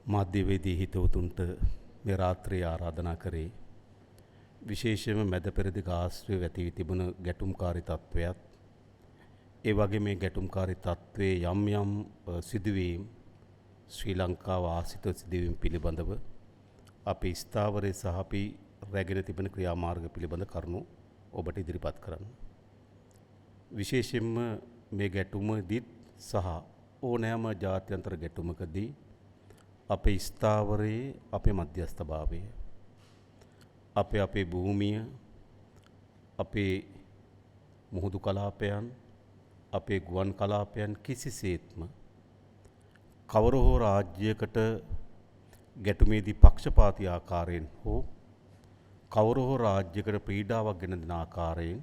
මාධ්‍යවේදී හිතවතුන්ට මේ රාත්‍රියේ ආරාධනා කරේ විශේෂයෙන්ම මැද පෙරදිග ආශ්‍රය ඇති වී තිබුණ ගැටුම්කාරී තත්ත්වයක් ඒ වගේ මේ ගැටුම්කාරී තත්ත්වයේ යම් යම් සිදුවීම් ශ්‍රී ලංකාව ආසිත සිදුවීම් පිළිබඳව අපි ස්ථාවරයේ සහ අපි රැගෙන තිබෙන ක්‍රියාමාර්ග පිළිබඳ කරුණු ඔබට ඉදිරිපත් කරන්න. විශේෂයෙන්ම මේ ගැටුමදී සහ ඕනෑම ජාත්‍යන්තර ගැටුමකදී අපේ ස්ථාවරයේ අපේ මධ්‍යස්ථභාවය අපේ භූමිය අපේ මුහුදු කලාපයන් අපේ ගුවන් කලාපයන් කිසිසේත්ම කවර හෝ රාජ්‍යයකට ගැටුමේදී පක්ෂපාතී ආකාරයෙන් හෝ කවර හෝ රාජ්‍යයකට පීඩාවක් ගෙන දෙන ආකාරයෙන්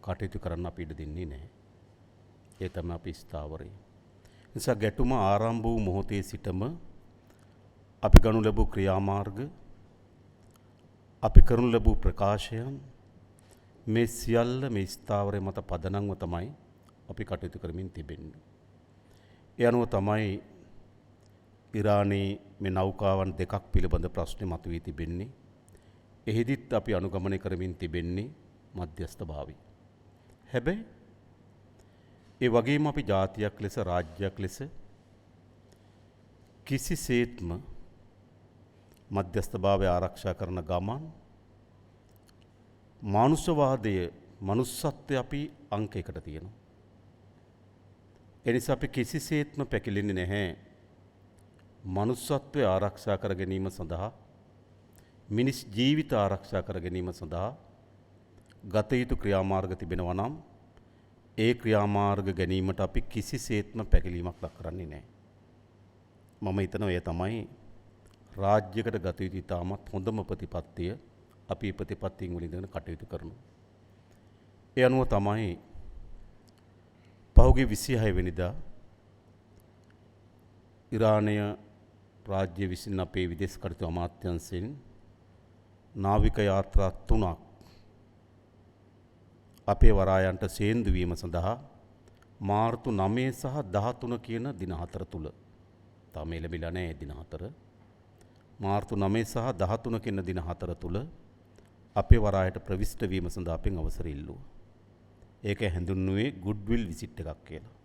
කටයුතු කරන්න අපි ඉඩ දෙන්නේ නැහැ. ඒ තමයි අපේ ස්ථාවරය. නිසා ගැටුම ආරම්භ වූ මොහොතේ සිටම අපි ගනු ලැබූ ක්‍රියාමාර්ග අපි කරනු ලැබූ ප්‍රකාශයන් මේ සියල්ල මේ ස්ථාවරය මත පදනම්ව තමයි අපි කටයුතු කරමින් තිබෙන්නේ. ඒ අනුව තමයි ඉරානයේ මේ නෞකාවන් දෙකක් පිළිබඳ ප්‍රශ්න මතුවී තිබෙන්නේ. එහිදීත් අපි අනුගමනය කරමින් තිබෙන්නේ මධ්‍යස්ථභාවය. හැබැයි ඒ වගේම අපි ජාතියක් ලෙස රාජ්‍යයක් ලෙස කිසිසේත්ම මධ්‍යස්ථභාවය ආරක්ෂා කරන ගමන් මානුෂවාදය මනුස්සත්වය අපි අංකයකට තියෙනවා. එනිසා අපි කිසිසේත්ම පැකිලෙන්නේ නැහැ. මනුස්සත්වය ආරක්ෂා කර ගැනීම සඳහා මිනිස් ජීවිත ආරක්ෂා කර ගැනීම සඳහා ගත යුතු ක්‍රියාමාර්ග තිබෙනවා නම් ඒ ක්‍රියාමාර්ග ගැනීමට අපි කිසිසේත්ම පැකිලීමක් ලක් කරන්නේ නැහැ. මම හිතනවා ඒ තමයි රාජ්‍යයකට ගත යුතු ඉතාමත් හොඳම ප්‍රතිපත්තිය. අපි මේ ප්‍රතිපත්තියෙන් වලින් කටයුතු කරනවා. ඒ අනුව තමයි පහුගිය 26 වෙනිදා ඉරානය රාජ්‍ය විසින් අපේ විදේශ කටයුතු අමාත්‍යාංශයෙන් නාවික යාත්‍රා 3ක් අපේ වරායන්ට සේන්දු වීම සඳහා මාර්තු 9 සහ 13 කියන දින 4 තුල තාම ලැබිලා නැහැ දින 4. මාර්තු 9 සහ 13 කියන දින 4 තුල අපේ වරායට ප්‍රවිෂ්ඨ වීම සඳහා අපෙන් අවසර ඉල්ලුවා. ඒක හැඳින්වුවේ ගුඩ්විල් විසිට් එකක් කියලා.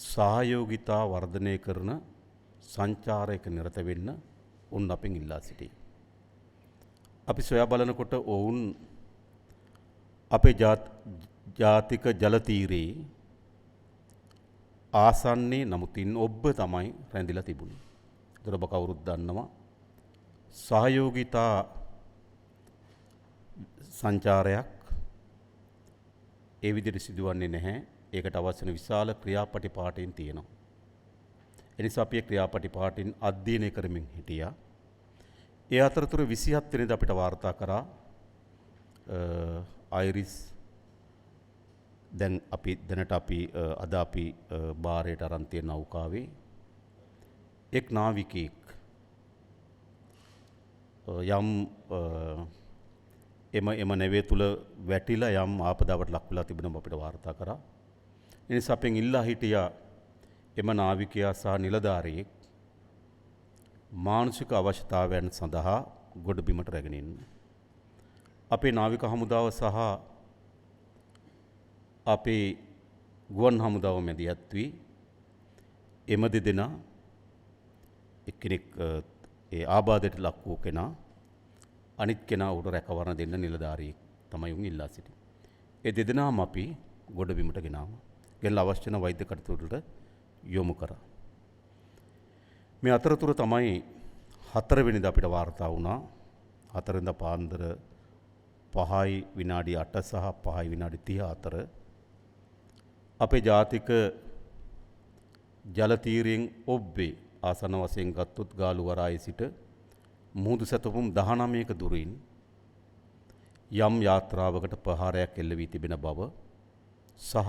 සහයෝගිතා වර්ධනය කරන සංචාරයක නිරත වෙන්න උන් අපෙන් ඉල්ලා සිටියේ. අපි සොයා බලනකොට ඔවුන් අපේ ජාතික ජල තීරයේ ආසන්නයේ නමුතින් ඔබ තමයි රැඳිලා තිබුණේ. ඒතර ඔබ කවුරුත් දන්නවා සහයෝගිතා සංචාරයක් ඒ විදිහට සිදුවන්නේ නැහැ. ඒකට අවශ්‍ය වෙන විශාල ක්‍රියාපටිපාටින් තියෙනවා. එනිසා අපි ක්‍රියාපටිපාටින් අධ්‍යයනය කරමින් හිටියා. ඒ අතරතුර 27 වෙනිදා අපිට වාර්තා කරා අයිරිස් දැනට අපි අද අපි බාරයට අරන් තියෙන නෞකාවේ එක් නාවිකයෙක් එම නැවේ තුල වැටිලා යම් ආපදාවට ලක් වෙලා තිබෙන අපිට වාර්තා කරා. ඒ නිසා අපෙන් ඉල්ලා හිටියා එම නාවිකයා සහ නිලධාරියෙක් මානසික අවශ්‍යතාවයන් සඳහා ගොඩබිමට රැගෙන ඉන්න. අපේ නාවික හමුදාව සහ අපේ ගුවන් හමුදාව මැදිහත් වී එම දෙදෙනා එක්කෙනෙක් ඒ ආබාධයට ලක් වූ කෙනා අනිත් කෙනා උඩ රැකවරණ දෙන්න නිලධාරියෙක් තමයි උන් ඉල්ලා සිටින්නේ. ඒ දෙදෙනාම අපි ගොඩබිමට ගෙනාවා. ගෙනලා අවශ්‍ය කරන වෛද්‍ය කටයුතු වලට යොමු කරා. මේ අතරතුර තමයි 4 වෙනිදා අපිට වාර්තා වුණා. 4 වෙනිදා පාන්දර 5:08 සහ 5:34 අපේ ජාතික ජල තීරයෙන් ඔබ්බේ ආසන වශයෙන් ගත්තොත් ගාලු වරායේ සිට මුහුදු සැතපුම් 19ක දුරින් යම් යාත්‍රාවකට ප්‍රහාරයක් එල්ල වී තිබෙන බව සහ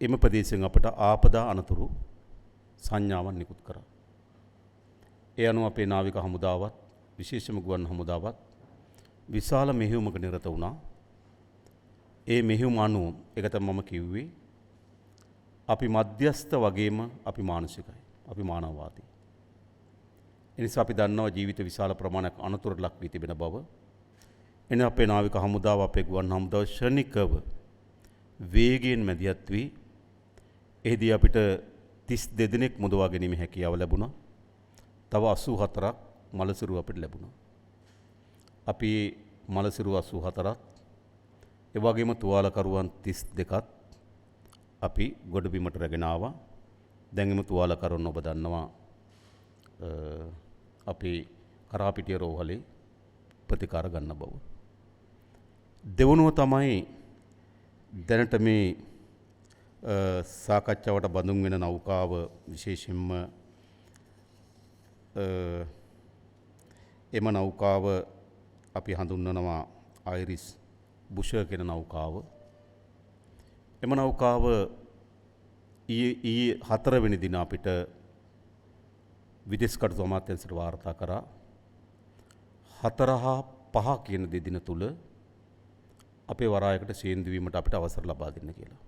එම ප්‍රදේශයෙන් අපට ආපදා අනතුරු සංඥාවන් නිකුත් කරා. ඒ අනුව අපේ නාවික හමුදාවත් විශේෂම ගුවන් හමුදාවත් විශාල මෙහෙයුමක නිරත වුණා. ඒ මෙහෙයුම අනුව ඒක තමයි මම කිව්වේ අපි මධ්‍යස්ථ වගේම අපි මානසිකයි. අපි මානවවාදී. එනිසා අපි දන්නවා ජීවිත විශාල ප්‍රමාණයක් අනතුරට ලක් වී තිබෙන බව. එන අපේ නාවික හමුදාව අපේ ගුවන් හමුදාව ශනිකව වේගයෙන් මැදිහත් වී එහිදී අපිට 32 දෙනෙක් මුදවා ගැනීම හැකියාව ලැබුණා. තව 84ක් මලසිරු අපිට ලැබුණා. අපි මලසිරු 84ක් ඒ වගේම තුවාලකරුවන් 32ක් අපි ගොඩබිමට රැගෙන ආවා. දැන් එම තුවාලකරුවන් ඔබ දන්නවා අපි කරාපිටිය රෝහලේ ප්‍රතිකාර ගන්න බව. දෙවනුව තමයි දැනට මේ සාකච්ඡාවට බඳුන් වෙන නෞකාව විශේෂයෙන්ම එම නෞකාව අපි හඳුන්වනවා අයිරිස් බුෂර් කියන නෞකාව. එම නෞකාව ඊයේ 4 වෙනි දින අපිට විදේශ කටයුතු අමාත්‍යාංශයට වාර්තා කරා 4 හා 5 කියන දෙදින තුල අපේ වරායකට සේන්දු වීමට අපිට අවසර ලබා දෙන්න කියලා.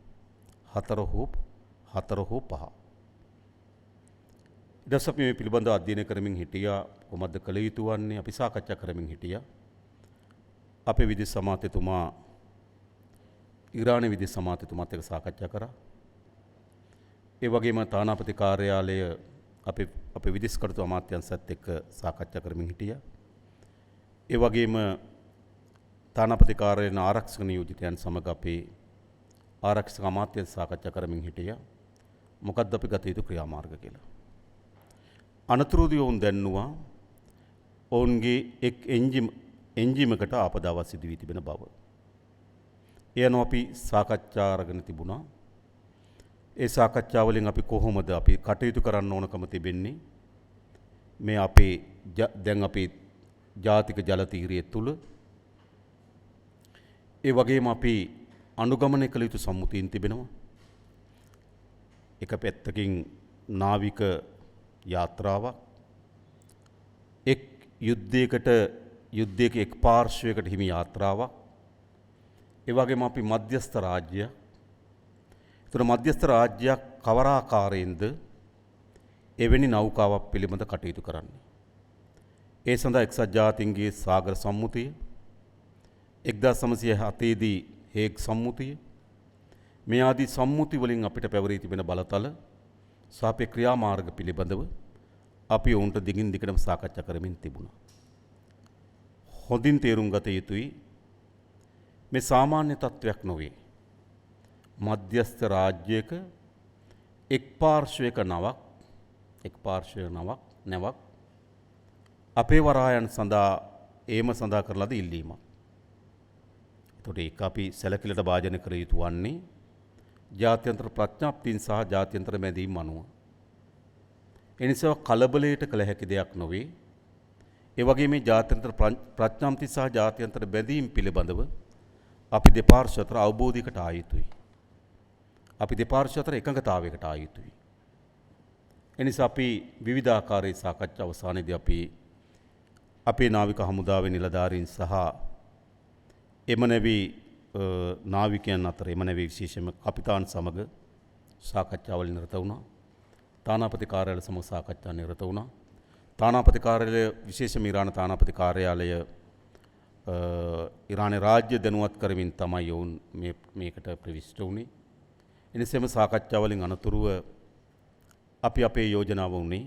4 හෝ 5. ඊට අපි මේ පිළිබඳව අධ්‍යයනය කරමින් හිටියා. කොහොමද කළ යුතු වන්නේ අපි සාකච්ඡා කරමින් හිටියා. අපේ විදේශ අමාත්‍යතුමා ඉරානයේ විදේශ අමාත්‍යතුමාත් එක්ක සාකච්ඡා කරා. ඒ වගේම තානාපති කාර්යාලය අපේ විදේශ කටයුතු අමාත්‍යාංශයත් එක්ක සාකච්ඡා කරමින් හිටියා. ඒ වගේම තානාපති කාර්යාලයේ ආරක්ෂක නියෝජිතයන් සමග අපේ ආරක්ෂක අමාත්‍යාංශ සාකච්ඡා කරමින් හිටියා. මොකක්ද අපි ගත යුතු ක්‍රියාමාර්ග කියලා. අනතුරුදී ඔවුන් දැන්නුවා ඔවුන්ගේ එක් එන්ජිමකට ආපදාවක් සිදු වී තිබෙන බව. ඒ අනුව අපි සාකච්ඡා අරගෙන තිබුණා. ඒ සාකච්ඡාවලින් අපි කොහොමද අපි කටයුතු කරන්න ඕනකම තිබෙන්නේ මේ අපේ දැන් අපේ ජාතික ජල තීරය තුල ඒ වගේම අපි අනුගමනය කළ යුතු සම්මුතියන් තිබෙනවා. එක පැත්තකින් නාවික යාත්‍රාවක් එක් යුද්ධයක එක් පාර්ශ්වයකට හිමි යාත්‍රාවක්. ඒ වගේම අපි මධ්‍යස්ථ රාජ්‍යයක්. ඒතර මධ්‍යස්ථ රාජ්‍යයක් කවර ආකාරයෙන්ද එවැනි නෞකාවක් පිළිබඳ කටයුතු කරන්නේ. ඒ සඳහා එක්සත් ජාතීන්ගේ සාගර සම්මුතිය 1907 දී හේග් සම්මුතිය මේ ආදී සම්මුති වලින් අපිට පැවරී තිබෙන බලතල සහ අපේ ක්‍රියාමාර්ග පිළිබඳව අපි ඔවුන්ට දිගින් දිගටම සාකච්ඡා කරමින් තිබුණා. හොඳින් තේරුම් ගත යුතුයි මේ සාමාන්‍ය තත්වයක් නොවේ. මධ්‍යස්ථ රාජ්‍යයක එක් පාර්ශ්වයක නැවක් අපේ වරායන් සඳහා ඒම සඳහා කරලාද ඉල්ලීමක්. එතකොට ඒක අපි සැලකිලිට භාජනය කර යුතු වන්නේ ජාත්‍යන්තර ප්‍රඥාප්තින් සහ ජාත්‍යන්තර මැදීම් අනුව. එනිසා කලබලයට කළ හැකි දෙයක් නොවේ. ඒ වගේම මේ ජාත්‍යන්තර ප්‍රඥාප්ති සහ ජාත්‍යන්තර බැඳීම් පිළිබඳව අපි දෙපාර්ශ්ව අතර අවබෝධයකට ආ යුතුයි. අපි දෙපාර්ශ්ව අතර එකඟතාවයකට ආ යුතුයි. එනිසා අපි විවිධාකාරයේ සාකච්ඡා අවසානයේදී අපි අපේ නාවික හමුදාවේ නිලධාරීන් සහ එමනැවි නාවිකයන් අතර එමනැවි විශේෂයෙන්ම කපිතාන් සමග සාකච්ඡාවල නිරත වුණා. තානාපති කාර්යාලය සමග සාකච්ඡා නිරත වුණා. තානාපති කාර්යාලය විශේෂයෙන්ම ඉරාන තානාපති කාර්යාලය ඉරානයේ රාජ්‍ය දැනුවත් කරමින් තමයි ඔවුන් මේකට ප්‍රවිෂ්ඨ වුණේ. එනිසාම සාකච්ඡාවලින් අනතුරුව අපි අපේ යෝජනාව වුණේ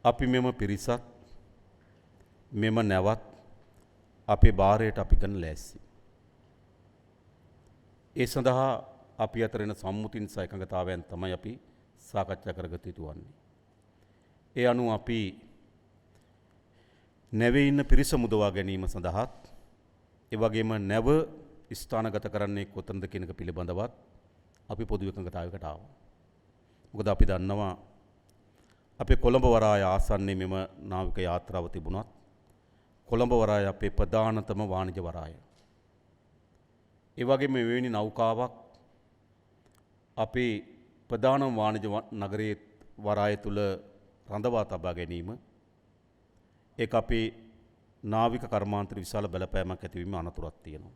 අපි මෙම පිරිසත් මෙම නැවත් අපේ භාරයට අපි ගන්න ලෑස්ති. ඒ සඳහා අපි අතර එන සම්මුතින් සහ එකඟතාවයන් තමයි අපි සාකච්ඡා කරගත යුතු වන්නේ. ඒ අනුව අපි නැවේ ඉන්න පිරිස මුදවා ගැනීම සඳහාත් ඒ වගේම නැව ස්ථානගත කරන්නේ කොතනද කියන එක පිළිබඳවත් අපි පොදු එකඟතාවයකට ආවා. මොකද අපි දන්නවා අපේ කොළඹ වරාය ආසන්නයේ මෙම නාවික යාත්‍රාව තිබුණත් කොළඹ වරාය අපේ ප්‍රධානතම වාණිජ වරාය. ඒ වගේම මෙවැනි නෞකාවක් අපේ ප්‍රධාන වාණිජ නගරයේ වරාය තුල රඳවා තබා ගැනීම ඒක අපේ නාවික කර්මාන්තර විශාල බලපෑමක් ඇතිවීම අනතුරක් තියෙනවා.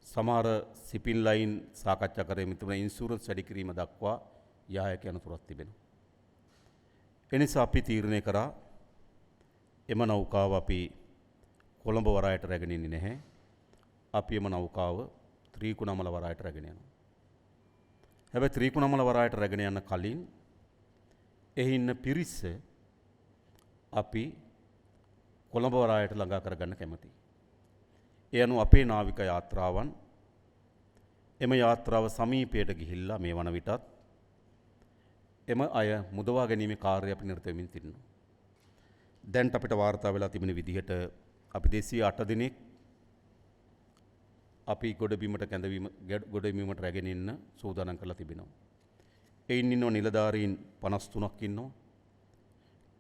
සමහර සිපින් ලයින් සාකච්ඡා කරමින් තිබෙන ඉන්ෂුරන්ස් වැඩි කිරීම දක්වා යායක අනතුරක් තිබෙනවා. එනිසා අපි තීරණය කරා එම නෞකාව අපි කොළඹ වරායට රැගෙන ඉන්නේ නැහැ. අපි එම නෞකාව ත්‍රිකුණාමල වරායට රැගෙන යනවා. හැබැයි ත්‍රිකුණාමල වරායට රැගෙන යන කලින් එහි ඉන්න පිරිස අපි කොළඹ වරායට ළඟා කරගන්න කැමතියි. ඒ අනුව අපේ නාවික යාත්‍රාවන් එම යාත්‍රාව සමීපයට ගිහිල්ලා මේ වන විටත් එම අය මුදවා ගැනීමේ කාර්යය අපි නිරත වෙමින් සිටිනවා. දැන් අපිට වාර්තා වෙලා තිබෙන විදිහට අපි 208 දිනක් අපි ගොඩබිමට රැගෙන ඉන්න සූදානම් කරලා තිබෙනවා. එයින් ඉන්නවා නිලධාරීන් 53ක් ඉන්නවා.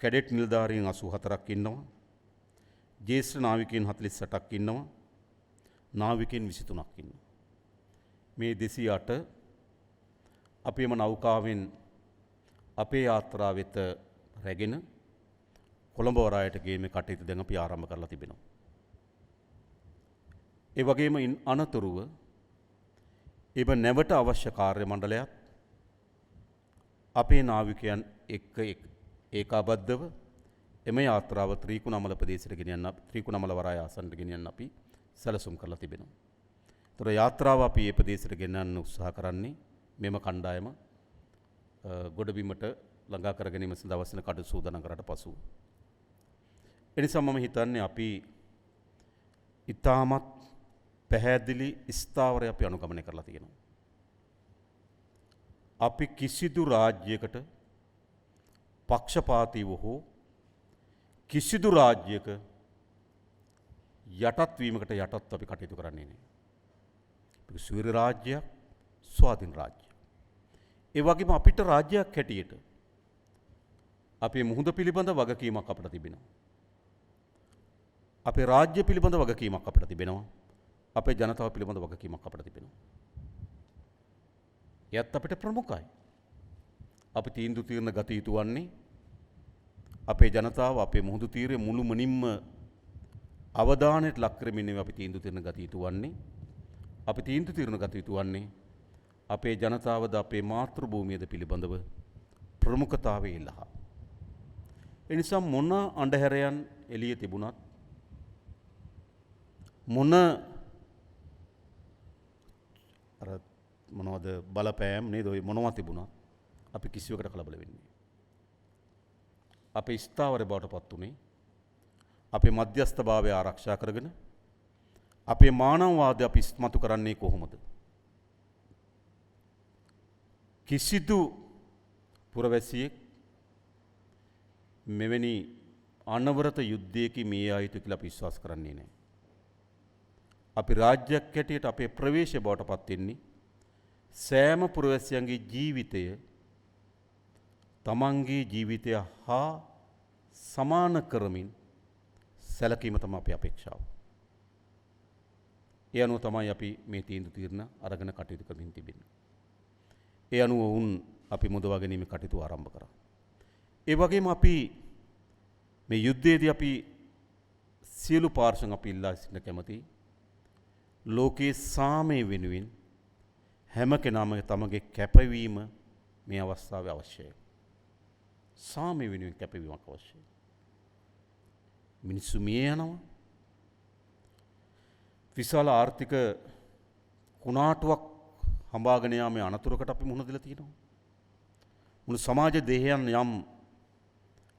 කැඩෙට් නිලධාරීන් 84ක් ඉන්නවා. ජ්‍යෙෂ්ඨ නාවිකයන් 48ක් ඉන්නවා. නාවිකයන් 23ක් ඉන්නවා. මේ 208 අපි එම නෞකාවෙන් අපේ යාත්‍රාව වෙත රැගෙන කොළඹ වරායට ගේමේ කටයුතු දැන් අපි ආරම්භ කරලා තිබෙනවා. ඒ වගේම අනතුරුව එම නැවට අවශ්‍ය කාර්ය මණ්ඩලයත් අපේ නාවිකයන් එක්ක ඒකාබද්ධව එම යාත්‍රාව ත්‍රිකුණාමල ප්‍රදේශයට ගෙනියන්න ත්‍රිකුණාමල වරාය ආසන්නට ගෙනියන්න අපි සැලසුම් කරලා තිබෙනවා. ඒතර යාත්‍රාව අපි මේ ප්‍රදේශයට ගෙනන්න උත්සාහ කරන්නේ මෙම කණ්ඩායම ගොඩබිමට ළඟා කර ගැනීම සඳහා අවශ්‍ය කටයුතු සූදානම් කරාට පසු. එනිසා මම හිතන්නේ අපි ඊටමත් පැහැදිලි ස්ථාවරය අපි අනුගමනය කරලා තියෙනවා. අපි කිසිදු රාජ්‍යයකට පක්ෂපාතීව හෝ කිසිදු රාජ්‍යයක යටත් වීමකට යටත් අපි කටයුතු කරන්නේ නැහැ. අපි ස්වෛර රාජ්‍යයක්, ස්වාධීන රාජ්‍යයක්. ඒ වගේම අපිට රාජ්‍යයක් හැටියට අපේ මුහුද පිළිබඳ වගකීමක් අපිට තිබෙනවා. අපේ රාජ්‍ය පිළිබඳ වගකීමක් අපිට තිබෙනවා. අපේ ජනතාව පිළිබඳ වගකීමක් අපිට තිබෙනවා. එයත් අපිට ප්‍රමුඛයි. අපි තීන්දුව తీරන ගත යුතු වන්නේ අපේ ජනතාව අපේ මුහුදු තීරයේ මුළුමනින්ම අවධානයට ලක් කරමින් අපි තීන්දුව తీරන ගත යුතු වන්නේ. අපි තීන්දුව తీරන ගත යුතු වන්නේ අපේ ජනතාවද අපේ මාතෘ භූමියද පිළිබඳව ප්‍රමුඛතාවයේ ඉලහා. එනිසා මොන අන්ධහැරයන් එළිය තිබුණත් මොන මොනවද බලපෑම් නේද ඔය මොනවා තිබුණත් අපි කිසිවකට කලබල වෙන්නේ. අපේ ස්ථාවර බවට පත් උනේ අපේ මධ්‍යස්ථභාවය ආරක්ෂා කරගෙන අපේ මානවවාදය අපි ඉස්මතු කරන්නේ කොහොමද? කිසිදු පුරවැසියෙක් මෙවැනි අනවරත යුද්ධයකින් මේ ආයුතු කියලා අපි විශ්වාස කරන්නේ නැහැ. අපි රාජ්‍යයක් හැටියට අපේ ප්‍රවේශය බවට පත් වෙන්නේ සෑම පුරවැසියන්ගේ ජීවිතය තමන්ගේ ජීවිතය හා සමාන කරමින් සැලකීම තමයි අපේ අපේක්ෂාව. ඒ අනුව තමයි අපි මේ තීන්දුව తీරන අරගෙන කටයුතු කරමින් තිබෙන්නේ. ඒ අනුව වුන් අපි මුදවා ගැනීම කටයුතු ආරම්භ කරා. ඒ වගේම අපි මේ යුද්ධයේදී අපි සියලු පාර්ශ්වයන් අපි ඉල්ලා සිටින කැමති ලෝකයේ සාමය වෙනුවෙන් හැම කෙනාම තමගේ කැපවීම මේ අවස්ථාවේ අවශ්‍යයි. සාමය වෙනුවෙන් කැපවීමක් අවශ්‍යයි. මිනිස්සු මිය යනවා. විශාල ආර්ථික කුණාටුවක් හඹාගෙන යාමේ අනතුරකට අපි මුහුණ දෙලා තියෙනවා. මුළු සමාජ දෙහයන් යම්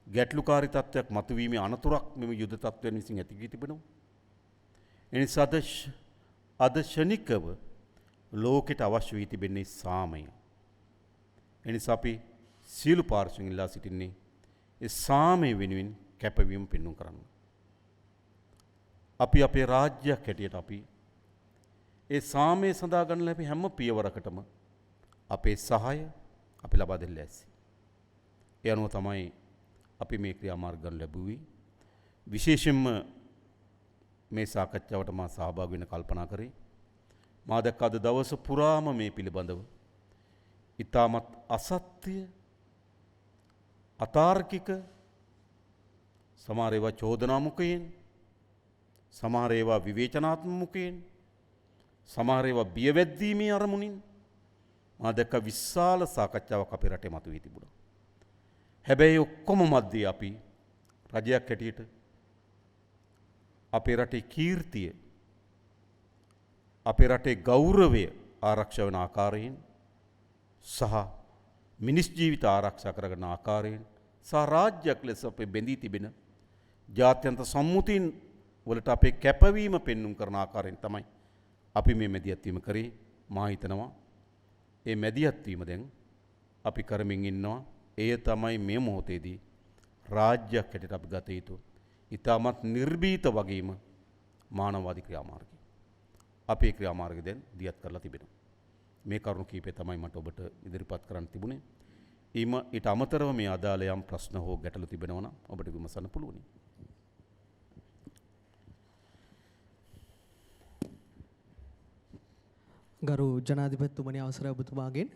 ගැටලුකාරී තත්ත්වයක් මතුවීමේ අනතුරක් මෙම යුද්ධ තත්ත්වයන් විසින් ඇති වී තිබෙනවා. එනිසා අද ශනිකව ලෝකෙට අවශ්‍ය වී තිබෙන්නේ සාමය. එනිසා අපි සියලු පාර්ශ්වයන් ඉල්ලා සිටින්නේ ඒ සාමය වෙනුවෙන් කැපවීම පෙන්වුම් කරන්න. අපි අපේ රාජ්‍යයක් හැටියට අපි ඒ සාමය සඳහා ගන්න ලැබි හැම පියවරකටම අපේ සහාය අපි ලබා දෙන්න ලෑස්ති. ඒ අනුව තමයි අපි මේ ක්‍රියාමාර්ග ගන්න ලැබුවේ. විශේෂයෙන්ම මේ සාකච්ඡාවට මා සහභාගී වෙන්න කල්පනා කරේ. මා දැක්ක අද දවස පුරාම මේ පිළිබඳව ඊටමත් අසත්‍ය අතාර්කික සමහර ඒවා චෝදනා මුඛයෙන් සමහර ඒවා විවේචනාත්මක මුඛයෙන් සමහර ඒවා බියවැද්දීමේ අරමුණින් මා දැක්ක විශාල සාකච්ඡාවක් අපේ රටේ මතුවී තිබුණා. හැබැයි ඔක්කොම මැද්දේ අපි රජයක් හැටියට අපේ රටේ කීර්තිය අපේ රටේ ගෞරවය ආරක්ෂා වන ආකාරයෙන් සහ මිනිස් ජීවිත ආරක්ෂා කරගන්න ආකාරයෙන් සහ රාජ්‍යයක් ලෙස අපේ බැඳී තිබෙන ජාත්‍යන්තර සම්මුතින් වලට අපේ කැපවීම පෙන්눔 කරන ආකාරයෙන් තමයි අපි මේ මැදිහත් වීම කරේ. මා හිතනවා මේ මැදිහත් වීම දැන් අපි කරමින් ඉන්නවා. එය තමයි මේ මොහොතේදී රාජ්‍යයක් හැටියට අපි ගත යුතු ඉතාමත් නිර්භීත වගේම මානවවාදී ක්‍රියාමාර්ගය. අපේ ක්‍රියාමාර්ගය දැන් දියත් කරලා තිබෙනවා. මේ කරුණු කීපය තමයි මට ඔබට ඉදිරිපත් කරන්න තිබුණේ. ඊට අමතරව මේ අදාළ යම් ප්‍රශ්න හෝ ගැටලු තිබෙනවා නම් ඔබට විමසන්න පුළුවනි. ගරු ජනාධිපතිතුමනි අවසරයි ඔබතුමාගෙන්.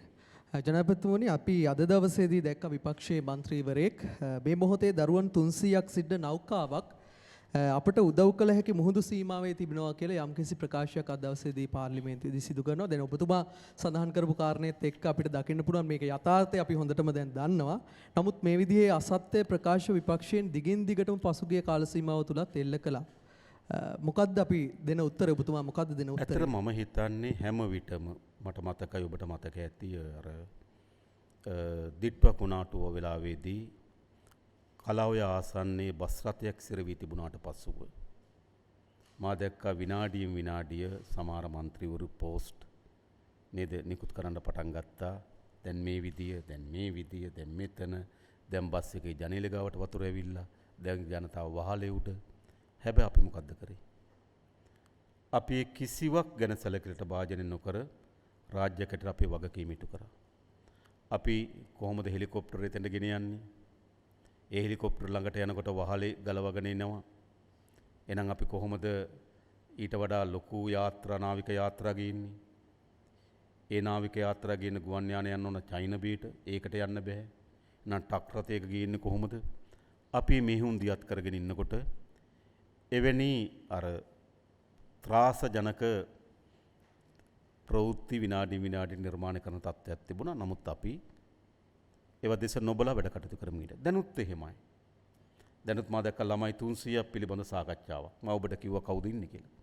ජනාධිපතිතුමනි අපි අද දවසේදී දැක්ක විපක්ෂයේ മന്ത്രിවරයෙක් මේ මොහොතේ දරුවන් 300ක් සිට නෞකාවක් අපට උදව් කළ හැකි මුහුදු සීමාවේ තිබෙනවා කියලා යම්කිසි ප්‍රකාශයක් අද දවසේදී පාර්ලිමේන්තුවේදී සිදු කරනවා. දැන් ඔබතුමා සඳහන් කරපු කාරණේත් එක්ක අපිට දකින්න පුළුවන් මේක යථාර්ථය අපි හොඳටම දැන් දන්නවා. නමුත් මේ විදිහේ අසත්‍ය ප්‍රකාශ විපක්ෂයෙන් දිගින් දිගටම පසුගිය කාල සීමාව තුලත් එල්ල කළා. මොකද්ද අපි දෙන උත්තර ඔබතුමා මොකද්ද දෙන උත්තර? ඇත්තට මම හිතන්නේ හැම විටම මට මතකයි ඔබට මතක ඇති අර දිට්ප කුණාටුව වෙලාවේදී කලාවේ ආසන්නයේ බස් රථයක් සිර වී තිබුණාට පසුව මා දැක්කා විනාඩියෙන් විනාඩිය සමහර മന്ത്രിවරු පෝස්ට් නේද නිකුත් කරන්න පටන් ගත්තා. දැන් මේ විදිය දැන් මෙතන දැන් බස් එකේ ජනේල ගාවට වතුර ඇවිල්ලා දැන් ජනතාව වහලේ උඩ. හැබැයි අපි මොකද්ද කරේ? අපි කිසිවක් ගැන සැලකිලිට භාජනය නොකර රාජ්‍යයකට අපේ වගකීම ඉටු කරා. අපි කොහොමද හෙලිකොප්ටරේ තැන්න ගෙන යන්නේ? ඒ හෙලිකොප්ටර් ළඟට යනකොට වහලේ ගලවගෙන එනවා. එහෙනම් අපි කොහොමද ඊට වඩා ලොකු නාවික යාත්‍රා ගියන්නේ? ඒ නාවික යාත්‍රා ගියන ගුවන් යානය යන්න ඕන චයින බීට. ඒකට යන්න බෑ. එහෙනම් ටක් රථයක ගියන්නේ කොහොමද? අපි මෙහුන් දියත් කරගෙන ඉන්නකොට එවැනි අර ත්‍රාසජනක ප්‍රවෘත්ති විනාඩි නිර්මාණය කරන තත්ත්වයක් තිබුණා. නමුත් අපි ඒවා දෙස නොබලා වැඩ කටයුතු කරමින් ඉඳලා. දැනුත් එහෙමයි. දැනුත් මා දැක්ක ළමයි 300ක් පිළිබඳ සාකච්ඡාවක්. මම ඔබට කිව්වා කවුද ඉන්නේ කියලා.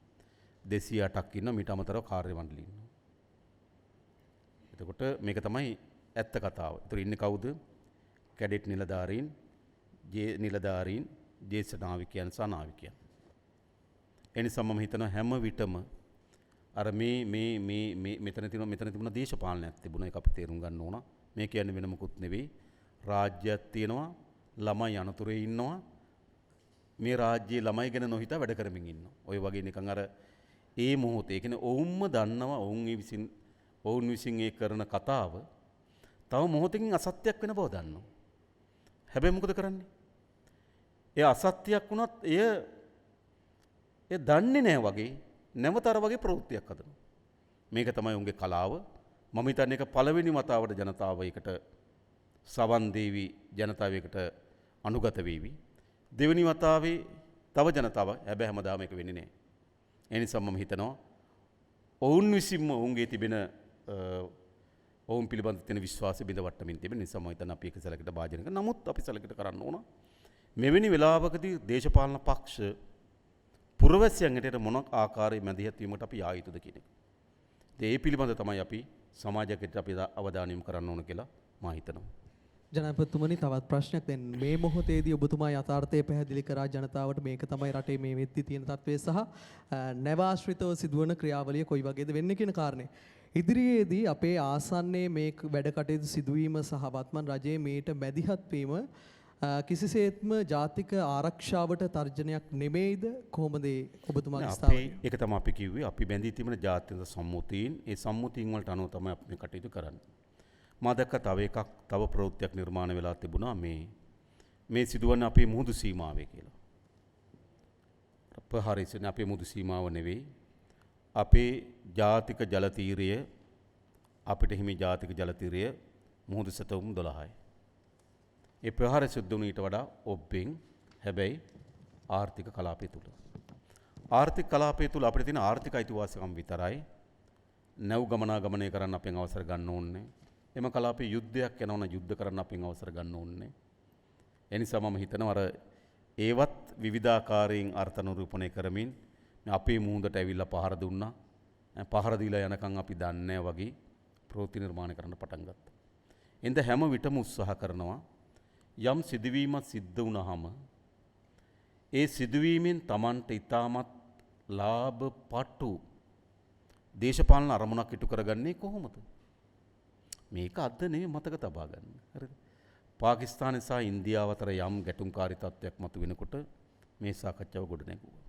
208ක් ඉන්නවා. මීට අමතරව කාර්ය මණ්ඩලය ඉන්නවා. එතකොට මේක තමයි ඇත්ත කතාව. ඒතර ඉන්නේ කවුද? කැඩෙට් නිලධාරීන්, නිලධාරීන්, ජේෂ්ඨ නාවිකයන් සහ නාවිකයන්. එනිසා මම හිතනවා හැම විටම අර මෙතන තිබුණ දේශපාලනයක් තිබුණා. ඒක අපි තේරුම් ගන්න ඕන. මේ කියන්නේ වෙන මොකුත් නෙවෙයි. රාජ්‍යයක් තියෙනවා, ළමයි අනතුරේ ඉන්නවා. මේ රාජ්‍යයේ ළමයි ගැන නොහිතා වැඩ කරමින් ඉන්නවා. ඔය වගේ නිකන් අර ඒ මොහොතේ කියන්නේ ඔවුන්ම දන්නවා ඔවුන් විසින් ඒ කරන කතාව තව මොහොතකින් අසත්‍යයක් වෙන බව දන්නවා. හැබැයි මොකද කරන්නේ? ඒ අසත්‍යයක් වුණත් ඒ දන්නේ නැහැ වගේ නැවත අර වගේ ප්‍රවෘත්තියක් හදනවා. මේක තමයි උන්ගේ කලාව. මම හිතන්නේ ඒක පළවෙනි වතාවට ජනතාව ඒකට සවන් දේවි ජනතාව ඒකට අනුගත වේවි. දෙවෙනි වතාවේ තව ජනතාව හැබැයි හැමදාම ඒක වෙන්නේ නැහැ. ඒ නිසා මම හිතනවා ඔවුන් විසින්ම ඔවුන්ගේ තිබෙන ඔවුන් පිළිබඳ තියෙන විශ්වාසය බිඳ වට්ටමින් තිබෙන නිසා මම හිතන්නේ අපි ඒක සැලකට භාජනය කරනවා. නමුත් අපි සැලකට කරන්න ඕන මෙවැනි වෙලාවකදී දේශපාලන පක්ෂ පුරවැසියන් හැටියට මොන ආකාරයේ මැදිහත් වීමකට අපි ආ යුතුද කියන එක. ඒ පිළිබඳ තමයි අපි සමාජයකට අපි අවධානය යොමු කරන්න ඕන කියලා මම හිතනවා. ජනාධිපතිතුමනි තවත් ප්‍රශ්නයක්. දැන් මේ මොහොතේදී ඔබතුමා යථාර්ථය පැහැදිලි කරා ජනතාවට මේක තමයි රටේ මේ වෙද්දි තියෙන තත්ත්වය සහ නැවාශ්‍රිතව සිදුවන ක්‍රියාවලිය කොයි වගේද වෙන්නේ කියන කාරණේ. ඉදිරියේදී අපේ ආසන්නයේ මේ වැඩ කටයුතු සිදුවීම සහ වත්මන් රජයේ මේට මැදිහත් වීම කිසිසේත්ම ජාතික ආරක්ෂාවට තර්ජනයක් නෙමෙයිද? කොහොමද ඔබතුමාගේ ස්ථාවරය? ඒක තමයි අපි කිව්වේ. අපි බැඳී තිබෙන ජාත්‍යන්තර සම්මුතීන් ඒ සම්මුතීන් වලට අනුව තමයි අපි මේ කටයුතු කරන්නේ. මා දැක්ක තව ප්‍රවෘත්තියක් නිර්මාණය වෙලා තිබුණා මේ සිදුවන අපේ මුහුදු සීමාවේ කියලා. ප්‍රහාරයෙන් අපේ මුහුදු සීමාව නෙවෙයි. අපේ ජාතික ජල තීරය අපිට හිමි ජාතික ජල තීරය මුහුදු සතවුම් 12යි. ඒ ප්‍රහාරය සිද්ධ වුණ ඊට වඩා ඔබ්බෙන් හැබැයි ආර්ථික කලාපය තුල. ආර්ථික කලාපය තුල අපිට තියෙන ආර්ථික අයිතිවාසිකම් විතරයි. නැව් ගමනාගමනය කරන්න අපෙන් අවසර ගන්න ඕනේ. එම කලාපේ යුද්ධයක් යනවනම් යුද්ධ කරන්න අපෙන් අවසර ගන්න ඕනේ. එනිසා මම හිතනවා අර ඒවත් විවිධාකාරයෙන් අර්ථ නිරූපණය කරමින් අපේ මූදට ඇවිල්ලා පහර දුන්නා. පහර දීලා යනකම් අපි දන්නේ නැහැ වගේ ප්‍රවෘත්ති නිර්මාණය කරන්න පටන් ගත්තා. එඳ හැම විටම උත්සාහ කරනවා යම් සිදුවීමක් සිද්ධ වුණාම ඒ සිදුවීමෙන් Tamanට ඊටමත් ලාභ පටු දේශපාලන අරමුණක් ඉටු කරගන්නේ කොහොමද? මේක අද නෙවෙයි මතක තබා ගන්න. හරිද? පාකිස්තානය සහ ඉන්දියාව අතර යම් ගැටුම්කාරී තත්ත්වයක් මතුවෙනකොට මේ සාකච්ඡාව ගොඩ නැගුවා.